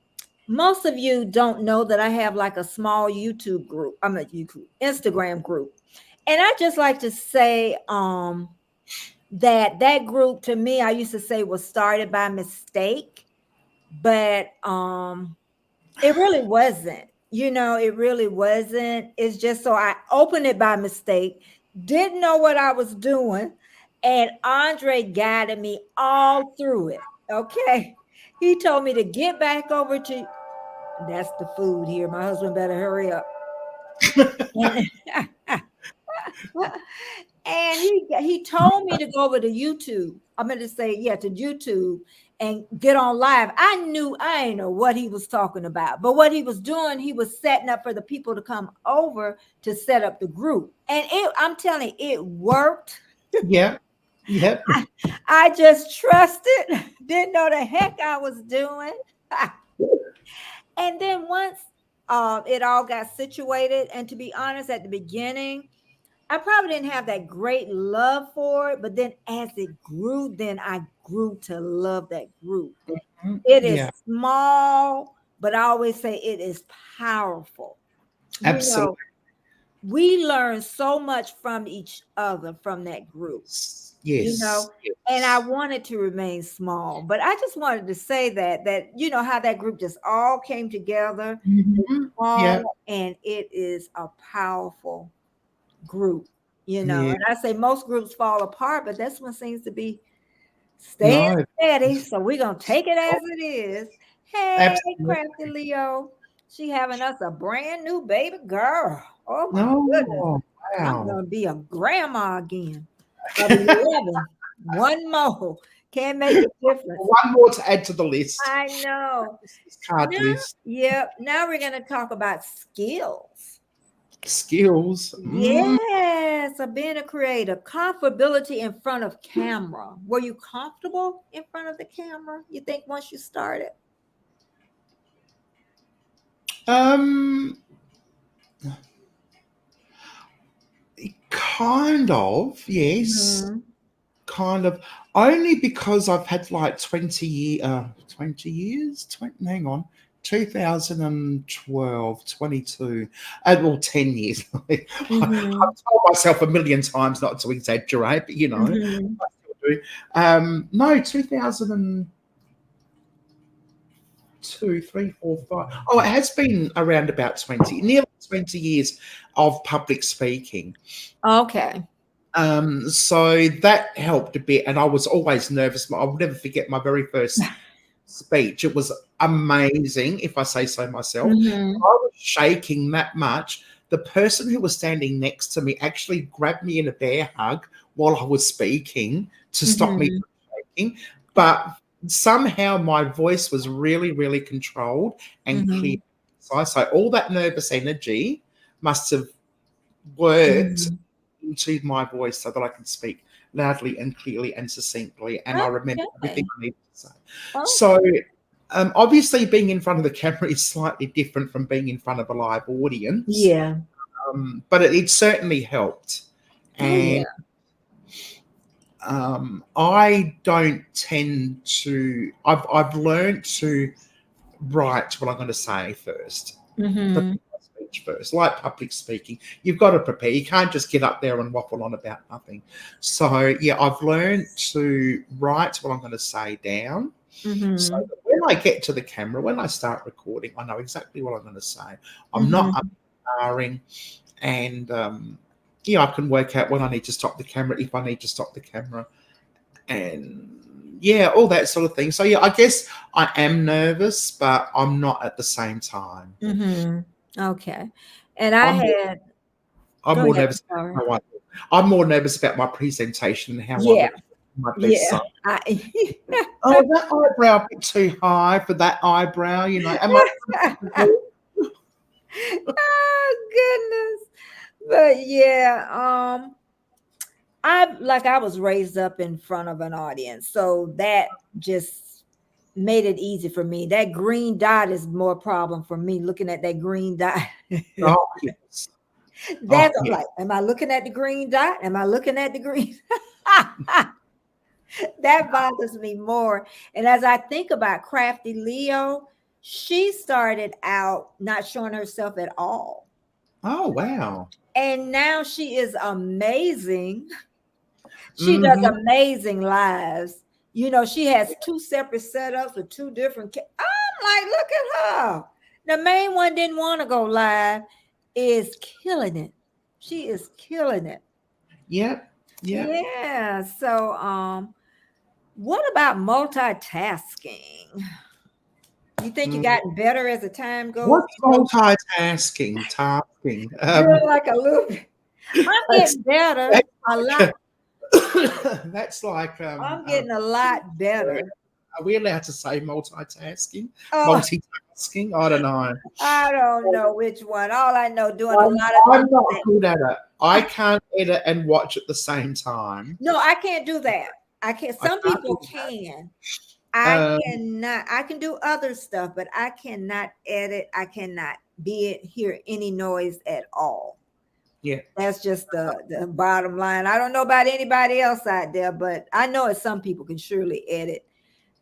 Most of you don't know that I have like a small YouTube group. I'm a YouTube Instagram group. And I just like to say, that group to me, I used to say was started by mistake, but it really wasn't. It really wasn't. It's just so I opened it by mistake, didn't know what I was doing, and Andre guided me all through it. Okay. He told me to get back over to that's the food here. My husband better hurry up. And, and he told me to go over to YouTube. I'm going to say, yeah, to YouTube and get on live. I didn't know what he was talking about, but what he was doing, he was setting up for the people to come over to set up the group. And I'm telling you, it worked. Yeah. Yeah. I just trusted, didn't know the heck I was doing. And then once it all got situated, and to be honest, at the beginning, I probably didn't have that great love for it, but then as it grew, then I grew to love that group. Mhm. It is Yeah. small, but I always say it is powerful. You Absolutely. know, we learn so much from each other from that group, Yes. and I Yes. wanted to remain small, but I just wanted to say that how that group just all came together, Mhm. Yeah. small, and it is a powerful group, Yeah. and I say most groups fall apart, but this one seems to be staying No. steady. So we're gonna take it as it is. Hey, Absolutely. crafty Leo. She having us a brand new baby girl. Oh my goodness. No. I'm Wow. gonna be a grandma again of 11. One more. Can't make a difference. One more to add to the list. I know. This card Now, list. yeah, now we're gonna talk about skills. Skills. Yes, of being a creator, comfortability in front of camera. Were you comfortable in front of the camera? You think once you started? Um, kind of, yes. Mhm. Kind of. Only because I've had like 20 years, 20, hang on, 2012, 22, well, 10 years. I've Mhm. told myself a million times not to exaggerate, but I Mhm. still do. No, 2002, 3, 4, 5. Oh, it has been around about 20, nearly 20 years of public speaking. Okay. So that helped a bit, and I was always nervous. I'll never forget my very first speech. It was amazing, if I say so myself. Mhm. I was shaking that much. The person who was standing next to me actually grabbed me in a bear hug while I was speaking to stop me Mhm. from shaking. But somehow my voice was really, really controlled and clear. Mhm. So all that nervous energy must have worked Mhm. into my voice so that I can speak loudly and clearly and succinctly, and I remember everything Okay. I needed to say. So, Okay. obviously, being in front of the camera is slightly different from being in front of a live audience, Yeah. but it certainly helped. Oh yeah. And I don't tend to. I've learned to write what I'm going to say first. Mhm. research first, like public speaking. You've got to prepare. You can't just get up there and waffle on about nothing. So, yeah, I've learned to write what I'm going to say down. So Mhm. that when I get to the camera, when I start recording, I know exactly what I'm going to say. I'm Mhm. not umming, and I can work out when I need to stop the camera, if I need to stop the camera, and yeah, all that sort of thing. So yeah, I guess I am nervous, but I'm not at the same time. Mhm. Okay. And I I'm more, had I'm go more ahead. nervous Sorry. about how I'm more nervous about my presentation and how I Yeah. look on my best Yeah. side. Oh, that eyebrow a bit too high for that eyebrow, Am I Oh goodness. But yeah, I was raised up in front of an audience, so that just made it easy for me. That green dot is more problem for me, looking at that green dot. Oh, yes. Oh, That's I'm yeah. like, am I looking at the green dot? Am I looking at the green? That bothers me more. And as I think about Crafty Leo, she started out not showing herself at all. Oh, wow. And now she is amazing. She does Hmm. amazing lives. She has two separate setups with two different. I'm like, look at her. The main one didn't want to go live, is killing it. She is killing it. Yep. Yep. Yeah. So, what about multitasking? You think you Mm. gotten better as the time goes? What's multitasking? Tasking. You're like a little bit. I'm That's, getting better that's a lot. like that's like I'm getting a lot better. are we allowed to say multitasking? Oh, Multitasking? I don't know. I don't know which one. All I know, doing a I'm, lot of I'm not things. good at it. I can't edit and watch at the same time. No, I can't do that. I can't. I Some can't people do that. can. I cannot. I can do other stuff, but I cannot edit. I cannot hear any noise at all. Yeah. That's just the bottom line. I don't know about anybody else out there, but I know that some people can surely edit.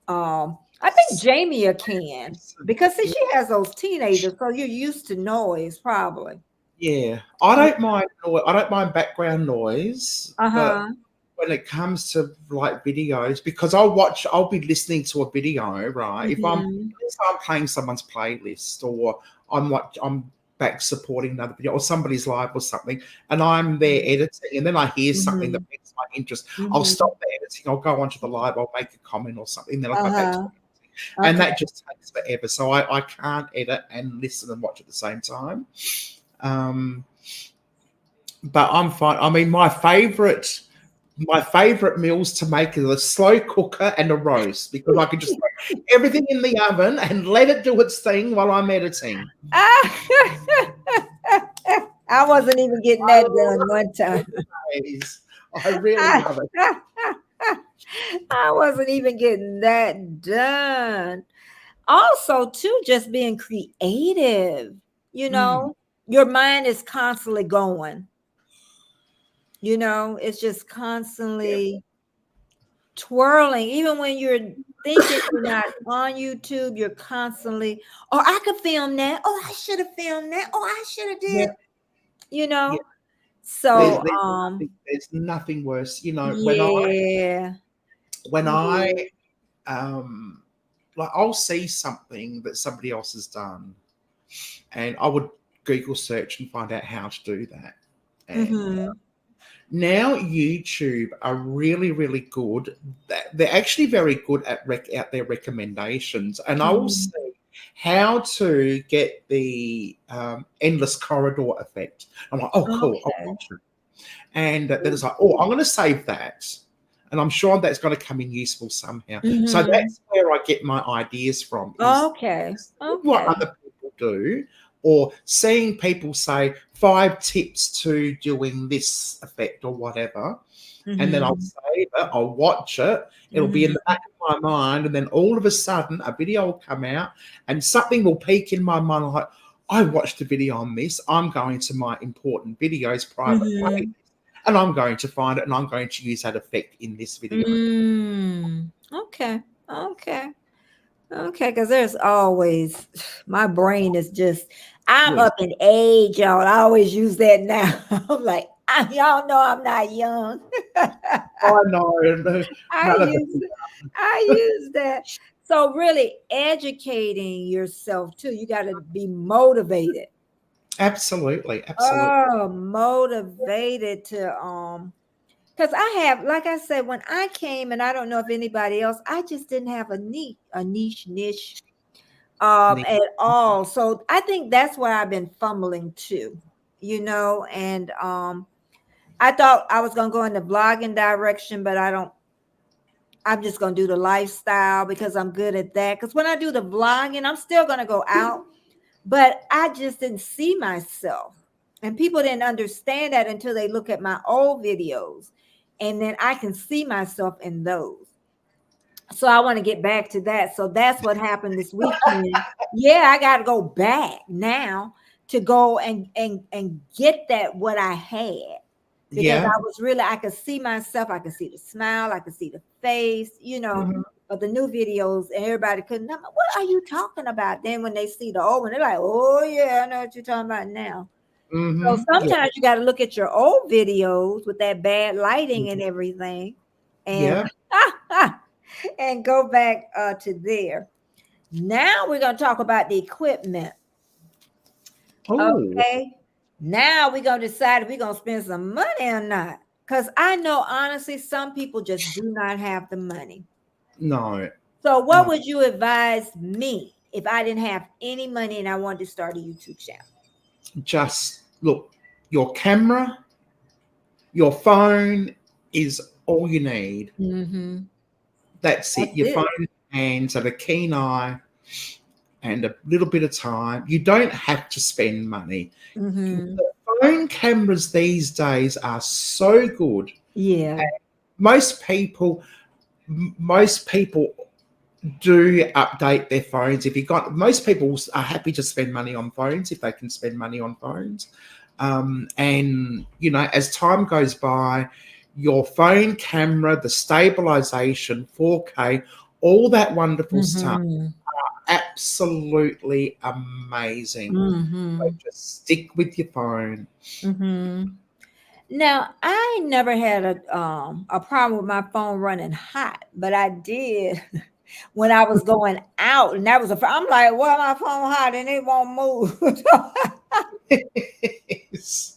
I think Jamie can, because see, she has those teenagers, so you're used to noise, probably. Yeah. I don't mind background noise, but Uh-huh. when it comes to like videos, because I'll be listening to a video, right? If I'm Mhm. playing someone's playlist, or I'm back supporting another video, or somebody's live or something, and I'm there editing, and then I hear something that Mhm. piques my interest, I'll Mhm. stop the editing, I'll go onto the live, I'll make a comment or something, then I'll go back to Uh-huh. it. And Okay. that just takes forever. So I can't edit and listen and watch at the same time. But I'm fine. I mean, my favorite meals to make is a slow cooker and a roast, because I can just throw everything in the oven and let it do its thing while I'm editing. I wasn't even getting I that love done one time. it. I really love it. I wasn't even getting that done. Also, too, just being creative. Mm. Your mind is constantly going. It's just Yeah. constantly twirling. Even when you're thinking you're not on YouTube, you're constantly, oh, I could film that. Oh, I should have filmed that. Oh, I should have Yeah. did, you Yeah. know. There's, So, there's nothing worse. yeah. When I Yeah. like, I'll see something that somebody else has done, and I would Google search and find out how to do that. And Mm-hmm. now YouTube are really, really good. They're actually very good at out their recommendations, and I will Mm-hmm. see how to get the endless corridor effect. I'm like, oh, cool, I'll Okay. watch it. And then it's like, oh, I'm going to save that, and I'm sure that's going to come in useful somehow. So Mm-hmm. that's where I get my ideas from, is Okay. what Okay. other people do, or seeing people say 5 tips to doing this effect or whatever, and then I'll Mm-hmm. save it, I'll watch it, it'll be in the Mm-hmm. back of my mind, and then all of a sudden a video will come out and something will peak in my mind, like, I watched a video on this, I'm going to my important videos private playlist, Mm-hmm. and I'm going to find it, and I'm going to use that effect in this video. Okay. Okay. Okay. Because there's always, my brain is just, I'm Yes. up in age, y'all. I always use that now. I'm like, y'all know I'm not young. I know. I None of use it. I use that. So really educating yourself too. You got to be motivated. Absolutely. Oh, motivated to because I have, like I said, when I came, and I don't know if anybody else, I just didn't have a niche at all. So I think that's where I've been fumbling too, and I thought I was gonna go in the blogging direction, but I'm just gonna do the lifestyle because I'm good at that. Because when I do the vlogging, I'm still gonna go out, but I just didn't see myself. And people didn't understand that until they look at my old videos. And then I can see myself in those. So I want to get back to that. So that's what happened this weekend. Yeah, I got to go back now to go and get that what I had, because Yeah. I could see myself, I could see the smile, I could see the face, Mhm. but the new videos, and everybody couldn't. I'm like, what are you talking about? Then when they see the old one, they're like, oh yeah, I know what you're talking about now. So Yeah. sometimes you got to look at your old videos with that bad lighting and everything, and Yeah. and go back to there. Now we're going to talk about the equipment. Oh, Okay. Now we're going to decide if we're going to spend some money or not. Because I know, honestly, some people just do not have the money. no. So, what No. would you advise me if I didn't have any money and I wanted to start a YouTube channel? Just look, your camera, your phone is all you need. Mm-hmm. That's it. That's Your it. phone hands and a keen eye and a little bit of time. You don't have to spend money. Mm-hmm. The phone cameras these days are so good. Yeah. Most people, most people do update their phones. If you got, most people are happy to spend money on phones if they can spend money on phones. And as time goes by, your phone camera, the stabilization, 4K, all that wonderful stuff, Mm-hmm. absolutely amazing. So Mm-hmm. just stick with your phone. Mm-hmm. Now, I never had a problem with my phone running hot, but I did when I was going out, and that was I'm like, well, my phone hot and it won't move. Yes.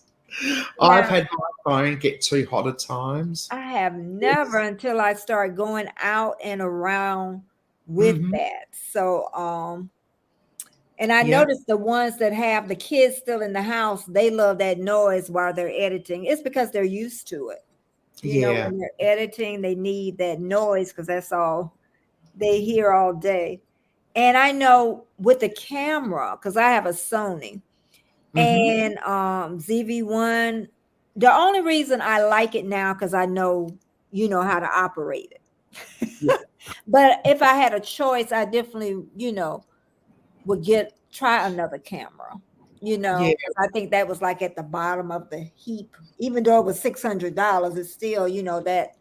I've Now, had my phone get too hot at times. I have never Yes. until I started going out and around with Hmm. that. So, and I Yeah. noticed the ones that have the kids still in the house, they love that noise while they're editing. It's because they're used to it. Yeah. When they're editing, they need that noise because that's all they hear all day. And I know with the camera, because I have a Sony Hmm. and ZV-1, the only reason I like it now because I know how to operate Yeah. it. But if I had a choice, I definitely, would try another camera, Yeah. 'cause I think that was like at the bottom of the heap. Even though it was $600, it's still, that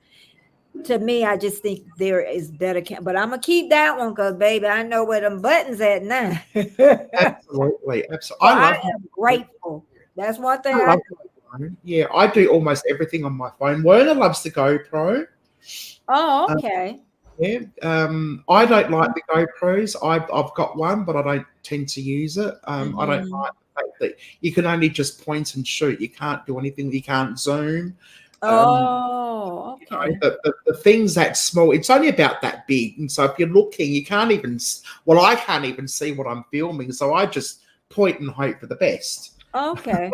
to me, I just think there is better but I'm gonna keep that one because baby, I know where them buttons at now. Absolutely. Absolutely. So I I love am grateful. That's one thing I I love do. my phone. Yeah, I do almost everything on my phone. Werner loves the GoPro. Oh, Um, okay. yeah. I don't like the GoPros. I've got one, but I don't tend to use it. I don't Mhm. like the fact that you can only just point and shoot. You can't do anything. You can't zoom. Um, Oh, okay. the things that small, it's only about that big. And so if you're looking, you can't even, well, I can't even see what I'm filming. So I just point and hope for the best. Okay.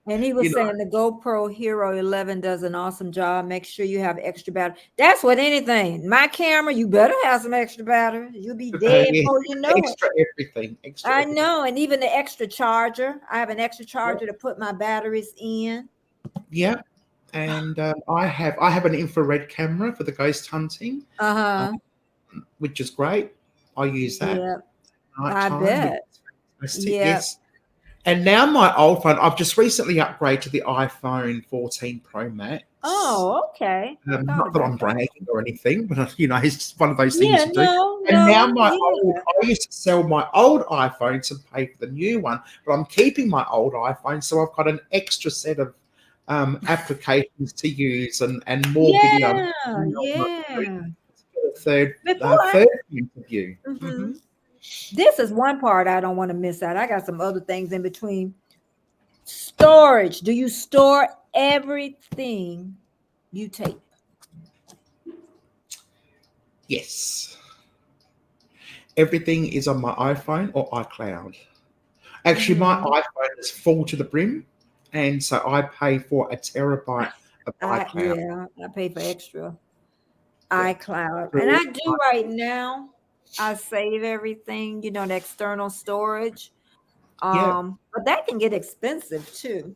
And he You was know, saying the GoPro Hero 11 does an awesome job. Make sure you have extra battery. That's what anything. My camera, you better have some extra battery. You'll be dead yeah, before you know it. extra everything, extra I everything. know. And even the extra charger. I have an extra Yeah. charger to put my batteries in. Yeah. And I have an infrared camera for the ghost hunting, uh, Uh-huh. which is great. I use that Yeah. I nighttime, which bet. is fantastic. Yeah. Yes. And now my old phone, I've just recently upgraded to the iPhone 14 Pro Max. Oh, okay. I thought Not that about I'm that. bragging or anything, but it's just one of those things Yeah, you do. no, And now no, yeah. I used to sell my old iPhone to pay for the new one, but I'm keeping my old iPhone, so I've got an extra set of applications to use and more video. Yeah, yeah. A third Before I, third point of view. mhm. This is one part I don't want to miss out. I got some other things in between. Storage. Do you store everything you tape? Yes, everything is on my iPhone or iCloud. Actually, my Mhm. iPhone is full to the brim, and so I pay for a terabyte of iCloud. I pay for extra Yeah. iCloud. And I do right now. I save everything, the external storage. Yeah. But that can get expensive too,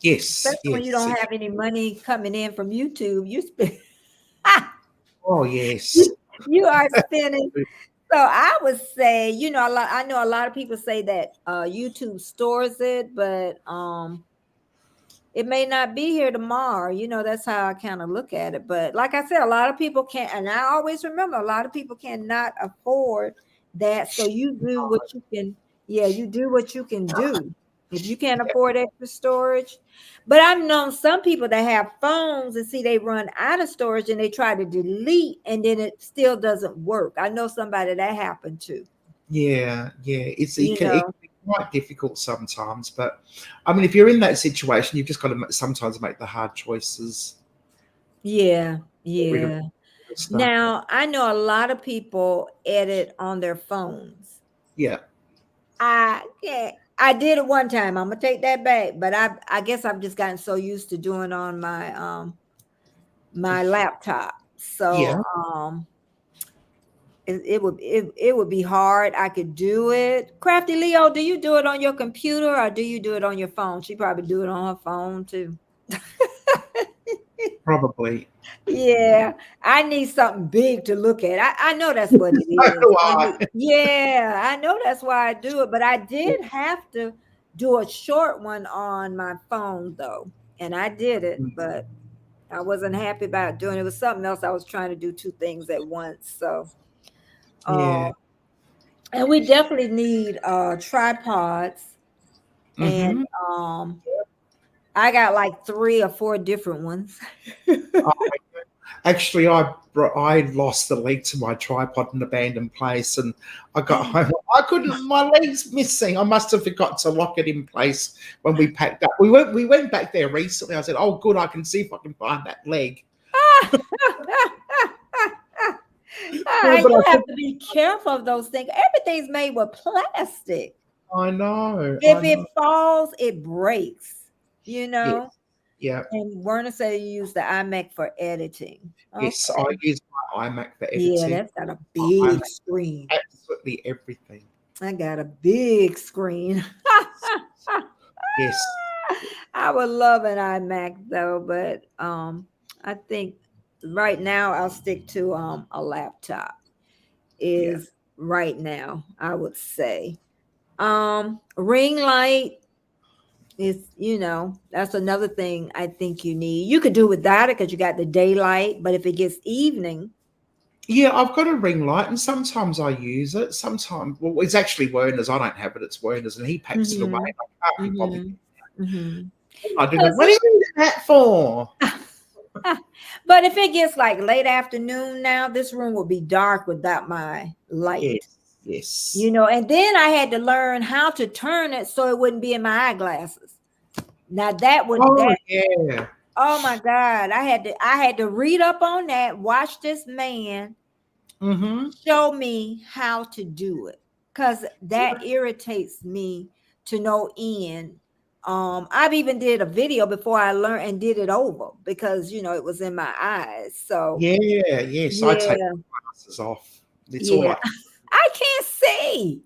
Yes. especially when you Yes. don't have any money coming in from YouTube. You spend Oh, yes. you, you are spending. So I would say, I know a lot of people say that YouTube stores it, but it may not be here tomorrow. That's how I kind of look at it. But like I said, a lot of people can't, and I always remember a lot of people cannot afford that. So you do what you can, yeah, you do what you can do. If you can't afford extra storage. But I've known some people that have phones and see they run out of storage and they try to delete and then it still doesn't work. I know somebody that happened to, Yeah. Yeah. you It know. can be quite difficult sometimes, but I mean, if you're in that situation, you've just got to sometimes make the hard choices. Yeah, Get rid of yeah. stuff. Now, I know a lot of people edit on their phones. Yeah. I did it one time. I'm gonna take that back, but I guess I've just gotten so used to doing on my laptop. So Yeah. it would be hard. I could do it. Crafty Leo, do you do it on your computer or do you do it on your phone? She probably do it on her phone too. Probably. Yeah, I need something big to look at. I know that's what it So is. do I. Yeah, I know that's why I do it, but I did have to do a short one on my phone though. And I did it, but I wasn't happy about doing it. It was something else. I was trying to do two things at once. So Yeah. and we definitely need tripods and Mm-hmm. um I got like 3 or 4 different ones. Actually, I lost the leg to my tripod in an abandoned place, and I got home. I couldn't. My leg's missing. I must have forgot to lock it in place when we packed up. We went back there recently. I said, "Oh, good. I can see if I can find that leg." Yeah, but You have to be careful of those things. Everything's made with plastic. I know. I If it know. falls, it breaks, you Yes. know. Yeah. And Werner said you use the iMac for editing. Yes. I Okay. use my iMac for Yeah, editing. that's got a iMac big screen. absolutely everything. I got a big screen. Yes. I would love an iMac though, but I think right now I'll stick to a laptop Yeah. is right now, I would say. Ring light is, that's another thing I think you need. You could do without it because you got the daylight, but if it gets evening, Yeah, I've got a ring light, and sometimes I use it. Sometimes, well, it's actually Werner's. I don't have it. It's Werner's, and he packs it away. mhm, I can't be bothered. mhm, mhm. I do go, what are you using that for? But if it gets like late afternoon now, this room will be dark without my light. Yes, yes. And then I had to learn how to turn it so it wouldn't be in my eyeglasses. Now Oh, yeah. oh my God, I had to read up on that, watch this man Mm-hmm. show me how to do it because that irritates me to no end. I've even did a video before I learned and did it over because it was in my eyes. So Yeah, yes. I take yeah, my glasses off. It's all yeah. I I can't see.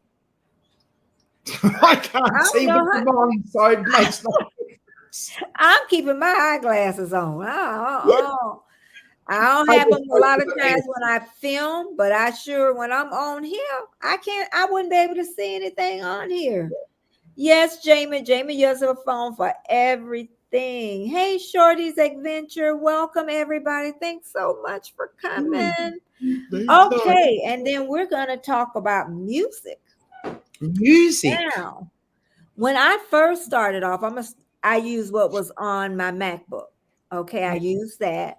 I can't I don't see know with the mind, so it makes no difference. I'm keeping my eyeglasses on. Yeah, I don't I have just them a go lot to of the times edge. when I film, but I sure when I'm on here, I wouldn't be able to see anything on here. Yes, Jamie. Jamie uses her phone for everything. thing. Hey, Shorty's Adventure. Welcome, everybody. Thanks so much for coming. Okay, and then we're going to talk about music. Music. Now, when I first started off, I used what was on my MacBook. Okay, I used that.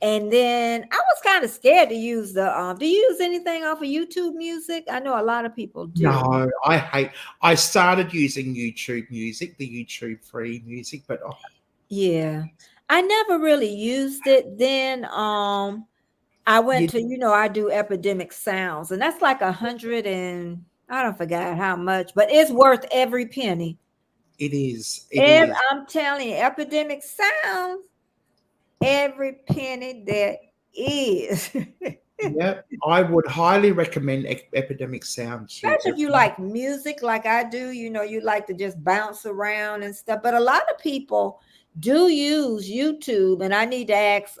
And then I was kind of scared to use the do you use anything off of YouTube Music? I know a lot of people do. No, I started using YouTube Music, the YouTube free music, but yeah. I never really used it. Then I went to, I do Epidemic Sounds, and that's like 100 and I don't forget how much, but it's worth every penny. It is. It is. I'm telling you, Epidemic Sounds, every penny there is. Yep, I would highly recommend Epidemic Sound. Especially if you like music like I do, you like to just bounce around and stuff. But a lot of people do use YouTube, and I need to ask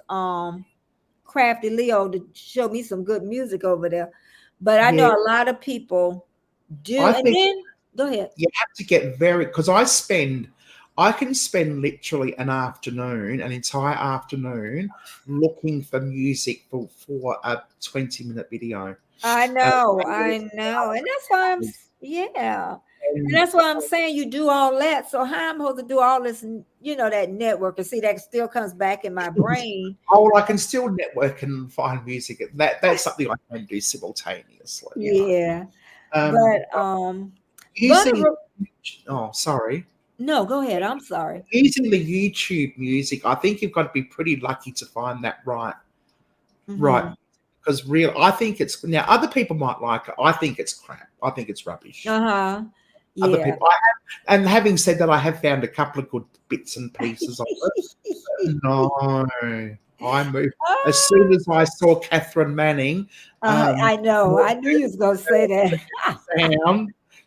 Crafty Leo to show me some good music over there. But I know a lot of people do. And then go ahead. You have to get because I can spend literally an entire afternoon looking for music for a 20-minute video. I know. And that's why and that's why I'm saying you do all that. So how I'm supposed to do all this, that network, and see that still comes back in my brain. Oh, I can still network and find music. That's something I can do simultaneously. Yeah. Sorry. No, go ahead. I'm sorry. Using the YouTube music, I think you've got to be pretty lucky to find that right. Mm-hmm. Right. Because I think it's now other people might like it. I think it's crap. I think it's rubbish. Yeah. Other people, and having said that, I have found a couple of good bits and pieces of it. No, I moved as soon as I saw Catherine Manning. I know. I knew you was going to say that.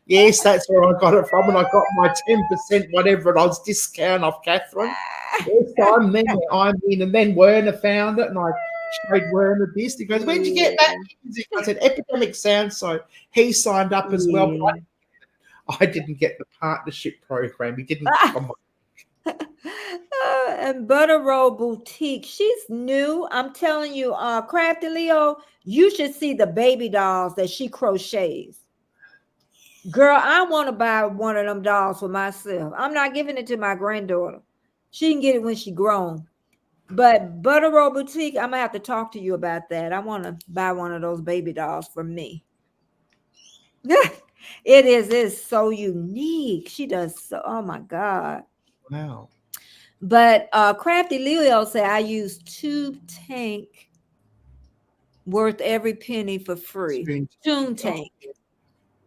Yes, that's where I got it from, and I got my 10% whatever it was discount off Catherine. Yes, I'm in, and then Werner found it, and I showed Werner this. He goes, "Where'd you get that music?" I said, "Epidemic Sound." So he signed up as well. But I didn't get the partnership program. He didn't. And Butter Roll Boutique, she's new. I'm telling you, Crafty Leo, you should see the baby dolls that she crochets. Girl, I want to buy one of them dolls for myself. I'm not giving it to my granddaughter. She can get it when she grown. But Butter Roll Boutique, I'm going to have to talk to you about that. I want to buy one of those baby dolls for me. It's so unique. She does so, oh my God. Wow. But Crafty Leo said I use Tube Tank worth every penny for free. Tune Tank.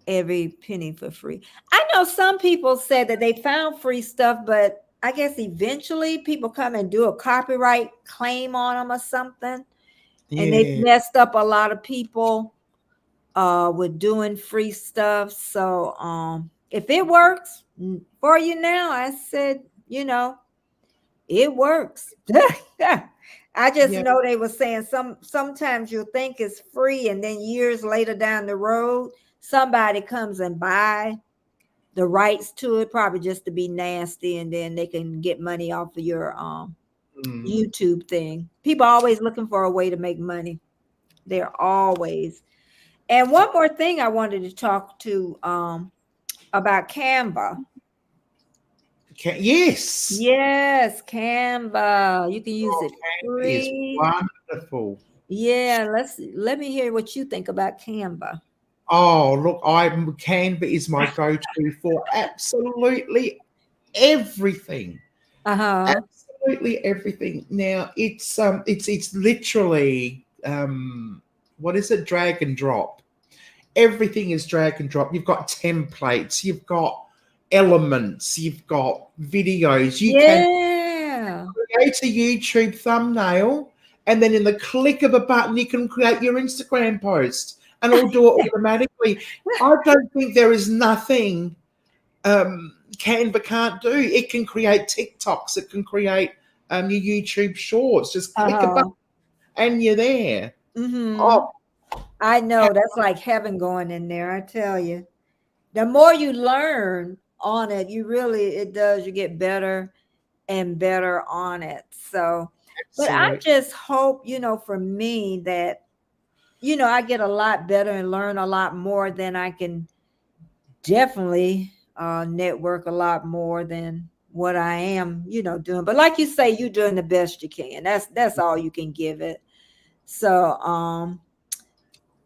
Every penny for free. I know some people said that they found free stuff, but I guess eventually people come and do a copyright claim on them or something. Yeah. And they messed up a lot of people with doing free stuff. So if it works for you now, I said, it works. I just know they were saying sometimes you'll think it's free, and then years later down the road, somebody comes and buy the rights to it, probably just to be nasty, and then they can get money off of your YouTube thing. People are always looking for a way to make money. They're always. And one more thing I wanted to talk to about Canva. Yes, Canva. You can use it free. It's wonderful. Yeah, let me hear what you think about Canva. Oh, look, Canva is my go-to for absolutely everything. Absolutely everything. Now it's literally what is it? Drag and drop. Everything is drag and drop. You've got templates, you've got elements, you've got videos. You can create a YouTube thumbnail, and then in the click of a button, you can create your Instagram post. And it'll do it automatically. I don't think there is nothing Canva can't do. It can create TikToks. It can create your YouTube shorts. Just click a button and you're there. Mm-hmm. Oh, I know. That's like heaven going in there. I tell you. The more you learn on it, you get better. and better on it. So, but I Absolutely. just hope, for me that, I get a lot better and learn a lot more than I can definitely network a lot more than what I am, doing. But like you say, you're doing the best you can. That's all you can give it. So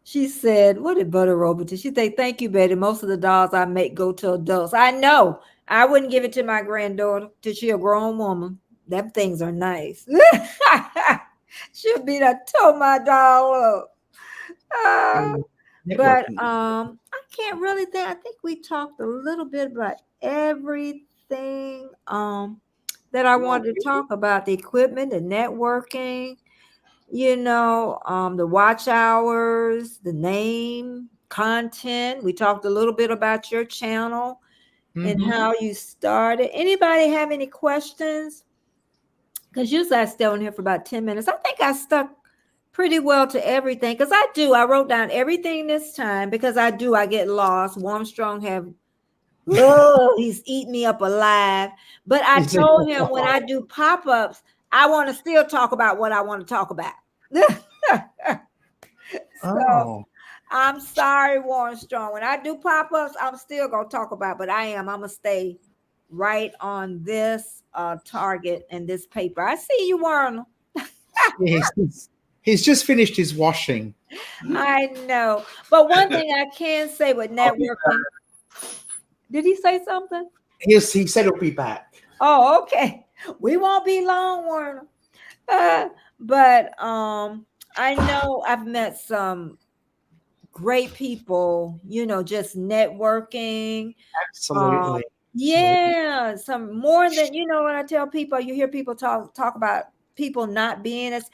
she said, what did Butter Rover do? She said, thank you, Betty. Most of the dolls I make go to adults. I know. I wouldn't give it to my granddaughter till she a grown woman. Them things are nice. She'll be to tow my doll up. Uh, but Networking. I can't really think. I think we talked a little bit about everything that I wanted to talk about: the equipment, the networking, the watch hours, the name, content. We talked a little bit about your channel and Mhm. how you started. Anybody have any questions? Because usually I stay on here for about 10 minutes. I think I stuck pretty well to everything because I wrote down everything this time because I get lost. Warmstrong have, oh, he's eating me up alive. But I told him when I do pop-ups, I want to still talk about what I want to talk about. So Oh, I'm sorry, Warren Strong. When I do pop-ups, I'm still gonna talk about, but I'm gonna stay right on this target and this paper. I see you, Warren. yes. He's just finished his washing. I know. But one thing I can say with I'll be networking, did he say something? Yes, he said he'll be back. Oh, okay. We won't be long, Warren. But I know I've met some great people, just networking. Absolutely. Absolutely. Yeah, some more than when I tell people, you hear people talk about people not being as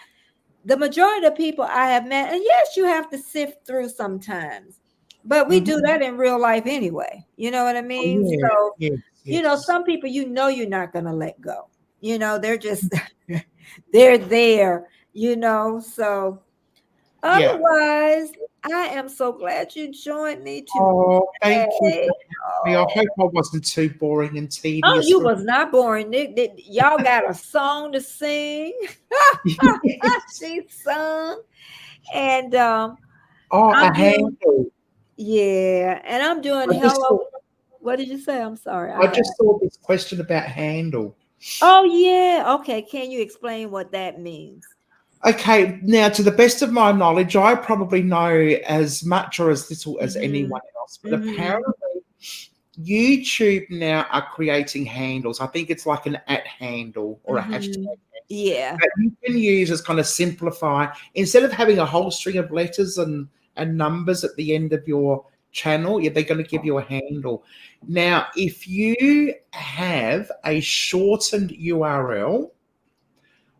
the majority of people I have met, and yes, you have to sift through sometimes, but we do Mhm. that in real life anyway. You know what I Oh, mean? yeah. So, Yes. Yes. some people you're not gonna let go. They're just they're there, so Yeah. otherwise, I am so glad you joined me Oh, thank you today. for having me. I hope I wasn't too boring and Oh, tedious you for was not boring. Y'all got a song to sing. She sung, and Oh, a I'm doing, handle. yeah, and I'm doing I just hello. saw What did you say? I'm sorry. I I got. just saw this question about handle. Oh yeah. Okay. Can you explain what that means? Okay, now to the best of my knowledge, I probably know as much or as little as Mm-hmm. anyone else, but Mm-hmm. apparently YouTube now are creating handles. I think it's like an at handle or a Mm-hmm. hashtag Yeah. that you can use as kind of simplify instead of having a whole string of letters and numbers at the end of your channel, yeah, they're going to give you a handle. Now, if you have a shortened URL,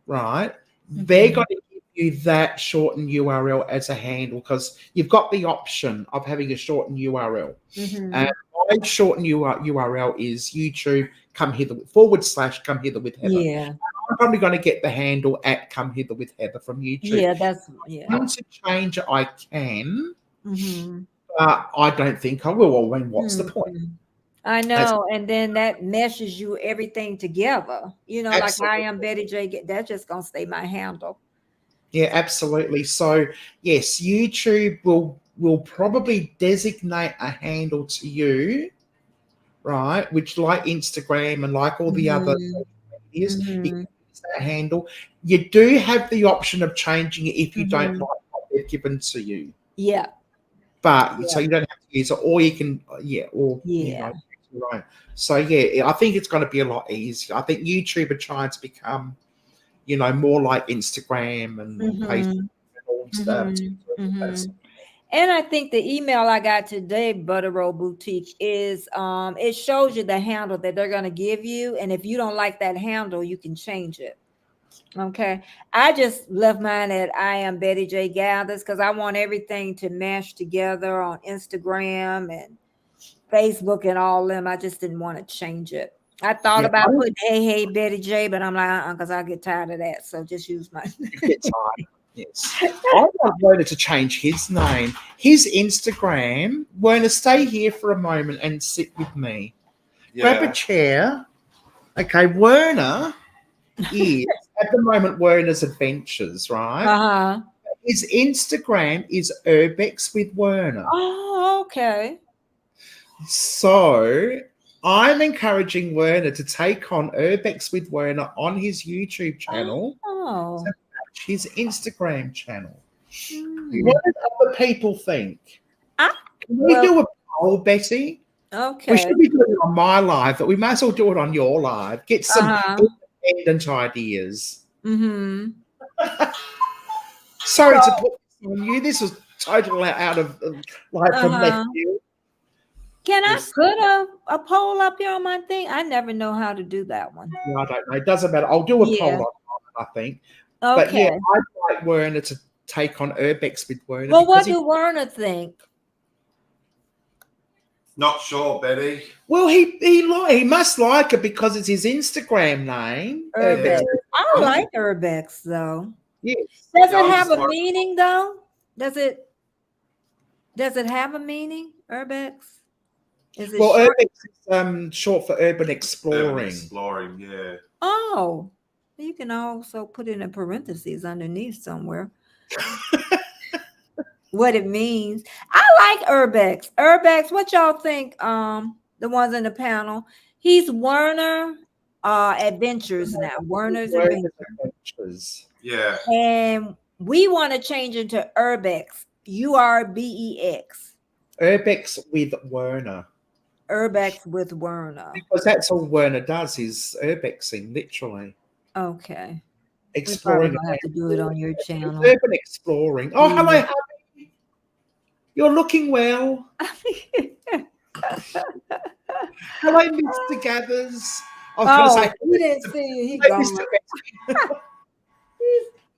right, they're Mm-hmm. going to give you that shortened URL as a handle because you've got the option of having a shortened URL. Mm-hmm. And my shortened URL is YouTube come hither / come hither with Heather. Yeah. I'm probably going to get the handle at come hither with Heather from YouTube. Yeah. That's yeah. Want to change it, I can, Mm-hmm. but I don't think I will. Well, when what's the point? Mm-hmm. I That's know, and then that meshes you everything together. Like I am absolutely. Betty J. That's just gonna stay my handle. Yeah, absolutely. So yes, YouTube will probably designate a handle to you, right? Which like Instagram and like all the other Mm-hmm. social medias, you can Mm-hmm. use that handle. You do have the option of changing it if you don't Mm-hmm. like what they've given to you. Yeah. But so Yeah. you don't have to use it, or you can, or Yeah. right. So yeah, I think it's going to be a lot easier. I think YouTube are trying to become, more like Instagram and Facebook Mm-hmm. and all stuff. Mm-hmm. Mm-hmm. And I think the email I got today, Butter Roll Boutique, is it shows you the handle that they're gonna give you. And if you don't like that handle, you can change it. Okay. I just left mine at I am Betty J Gathers because I want everything to mash together on Instagram and Facebook and all them. I just didn't want to change it. I thought Yeah, I about don't putting hey Betty J, but I'm like, because I get tired of that. So just use my get tired. Yes. I want Werner to change his name. His Instagram, Werner, stay here for a moment and sit with me. Grab a Yeah. chair. Okay, Werner is at the moment Werner's Adventures, right? Uh-huh. His Instagram is Urbex with Werner. Oh, okay. So I'm encouraging Werner to take on Urbex with Werner on his YouTube channel, Oh. to match his Instagram channel. Hmm. What do other people think? Ah, Can we well, do a poll, Betty? We okay. should be doing it on my live, but we might as well do it on your live. Get some Uh-huh. independent ideas. Mm-hmm. Sorry to So, put this on you. This was totally out of like from left uh-huh. field. Can I Yes. put a poll up here on my thing? I never know how to do that one. Yeah, I don't know. It doesn't matter. I'll do a poll Yeah. on it, I think. But yeah, Okay. I'd like Werner to take on Urbex with Werner. Well, what because do Werner think? Not sure, Betty. he must like it because it's his Instagram name. Urbex. Yeah. I like Urbex though. Yes. Does Yeah, it I'm have just a meaning though? Does it have a meaning? Urbex? Is it Well, short? Urbex is short for urban Urban exploring. exploring, yeah. Oh, you can also put it in parentheses underneath somewhere. What it means. I like Urbex. Urbex, what y'all think? The ones in the panel. He's Werner Adventures now. Werner's Werner's Adventures. Adventures. Yeah. And we want to change it to Urbex. Urbex. Urbex with Werner. Urbex with Werner. Because that's all Werner does is urbexing, literally. Okay. Exploring. We're probably gonna have to do it on your It's channel. urban exploring. Oh, hello, Yeah. Harry. You're looking well. Hello, Mr. Gathers. I was going to say, he didn't see you. He hello, gone. Mr. Betsy.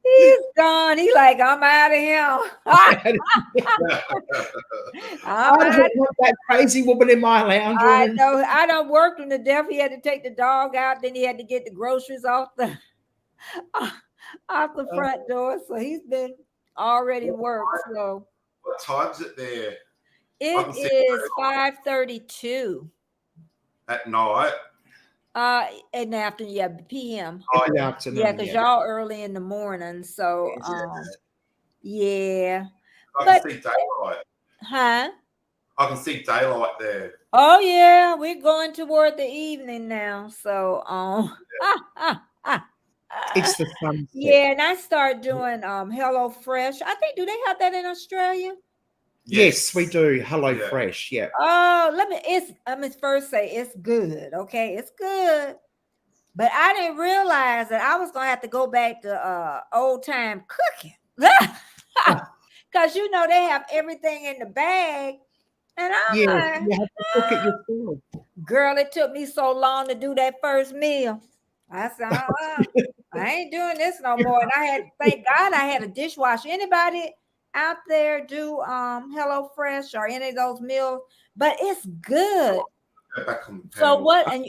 He's gone. He like, I'm out of here. I I'm don't out. want that crazy woman in my lounge I room. know. I done worked him to death. He had to take the dog out. Then he had to get the groceries off the front door. So he's been already worked. So What time's it there? it is 5:32. At night? In the afternoon, yeah, PM. Oh, Good yeah. afternoon. Yeah, because y'all early in the morning. So yeah. I But- can see daylight. Huh? I can see daylight there. Oh yeah, we're going toward the evening now. So It's the sunset. yeah, and I start doing Hello Fresh. I think, do they have that in Australia? Yes, we do. Hello Yeah. Fresh. Yeah. Oh, let me first say it's good. Okay, it's good. But I didn't realize that I was gonna have to go back to old time cooking. Cause you know they have everything in the bag. And I'm Yeah. like, You have to cook it yourself. girl, it took me so long to do that first meal. I said, I ain't doing this no more. And I had, thank God I had a dishwasher. Anybody out there do Hello Fresh or any of those meals? But it's good. Go back on the So panel. what? And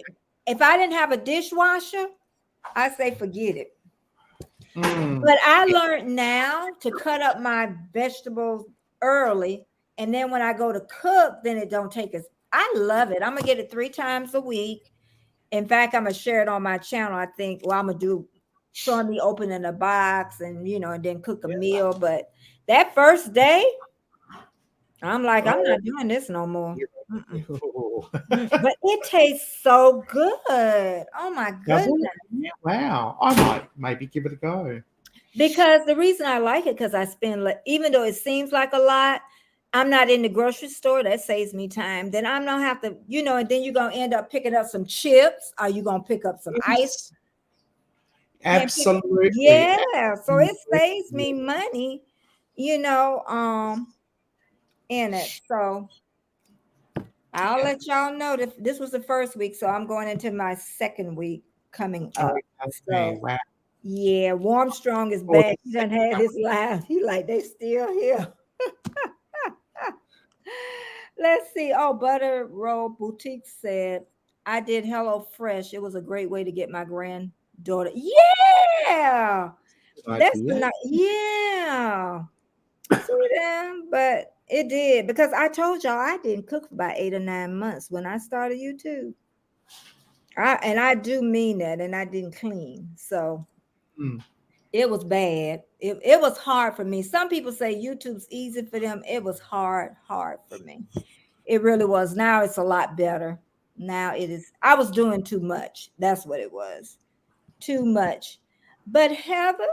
if I didn't have a dishwasher, I say forget it. Mm. But I learned now to cut up my vegetables early, and then when I go to cook, then it don't take as. I love it. I'm gonna get it 3 times a week. In fact, I'm gonna share it on my channel. I think. Well, I'm gonna do showing me opening a box and and then cook a meal. But that first day, I'm like, I'm not doing this no more. But it tastes so good. Oh my Does it? goodness. Yeah, wow. I might maybe give it a go. Because the reason I like it, because I spend, even though it seems like a lot, I'm not in the grocery store. That saves me time. Then I'm not have to, and then you're gonna end up picking up some chips. Or you gonna pick up some ice? Absolutely. Yeah. So it saves me money, in it. So I'll let y'all know that this was the first week. So I'm going into my second week coming up. Okay, wow. Yeah, Warmstrong is back. He done had his life. He like, they still here. Let's see. Oh, Butter Roll Boutique said, I did Hello Fresh. It was a great way to get my granddaughter. Yeah. That's yeah. See that? But it did, because I told y'all I didn't cook for about 8 or 9 months when I started YouTube. I do mean that, and I didn't clean. So Mm. it was bad. It was hard for me. Some people say YouTube's easy for them. It was hard for me. It really was. Now it's a lot better. Now it is. I was doing too much. That's what it was. Too much. But Heather,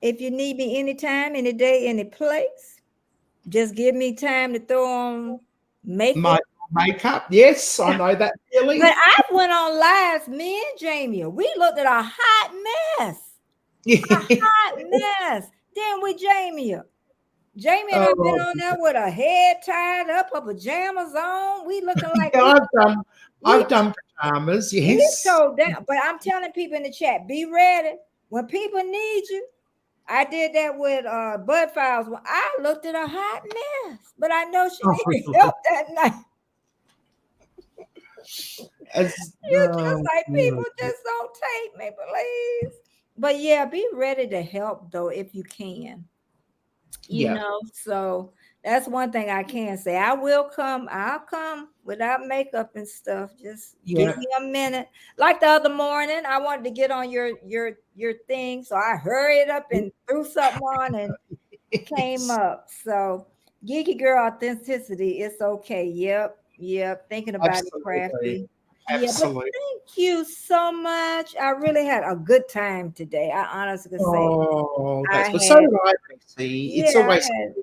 if you need me anytime, any day, any place, just give me time to throw on My makeup. makeup. Yes, I know that feeling. But I went on live, me and Jamie. We looked at a hot mess. Hot mess. Then with Jamie. Jamie and I been Oh, on there with a head tied up, her pajamas on. We looking like yeah, we I've done pajamas. we Yes. so down. But I'm telling people in the chat, be ready. When people need you, I did that with Bud Files. When I looked at a hot mess, but I know she needed help that night. As, You just like people just don't take me, please. But yeah, be ready to help though if you can. yeah. So that's one thing I can say. I'll come without makeup and stuff. Just Yeah. give me a minute. Like the other morning, I wanted to get on your thing, so I hurried up and threw something on and came up. So geeky girl authenticity, it's okay. Yep. Thinking about it, Absolutely. crafty. Yeah, but Absolutely. thank you so much. I really had a good time today. I honestly could say Oh, I that's good. So had, do I, Lucy. It's yeah, I always had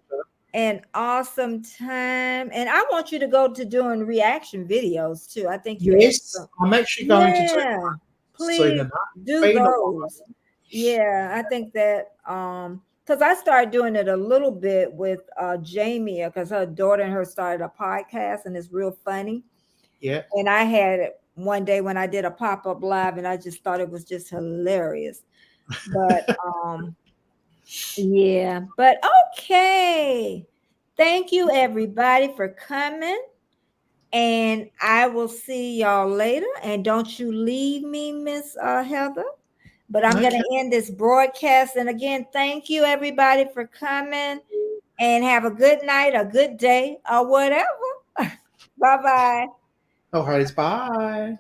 an awesome time. And I want you to go to doing reaction videos too. I think you're yes. excellent. I'm actually going to do Yeah, soon please enough. do Been a while. those. Yeah, I think that because I started doing it a little bit with Jamie because her daughter and her started a podcast and it's real funny. Yeah. And I had it one day when I did a pop-up live and I just thought it was just hilarious. But yeah, but okay. Thank you everybody for coming. And I will see y'all later. And don't you leave me, Miss Heather. But I'm going Okay. to end this broadcast. And again, thank you everybody for coming. And have a good night, a good day, or whatever. Bye bye. Oh, bye.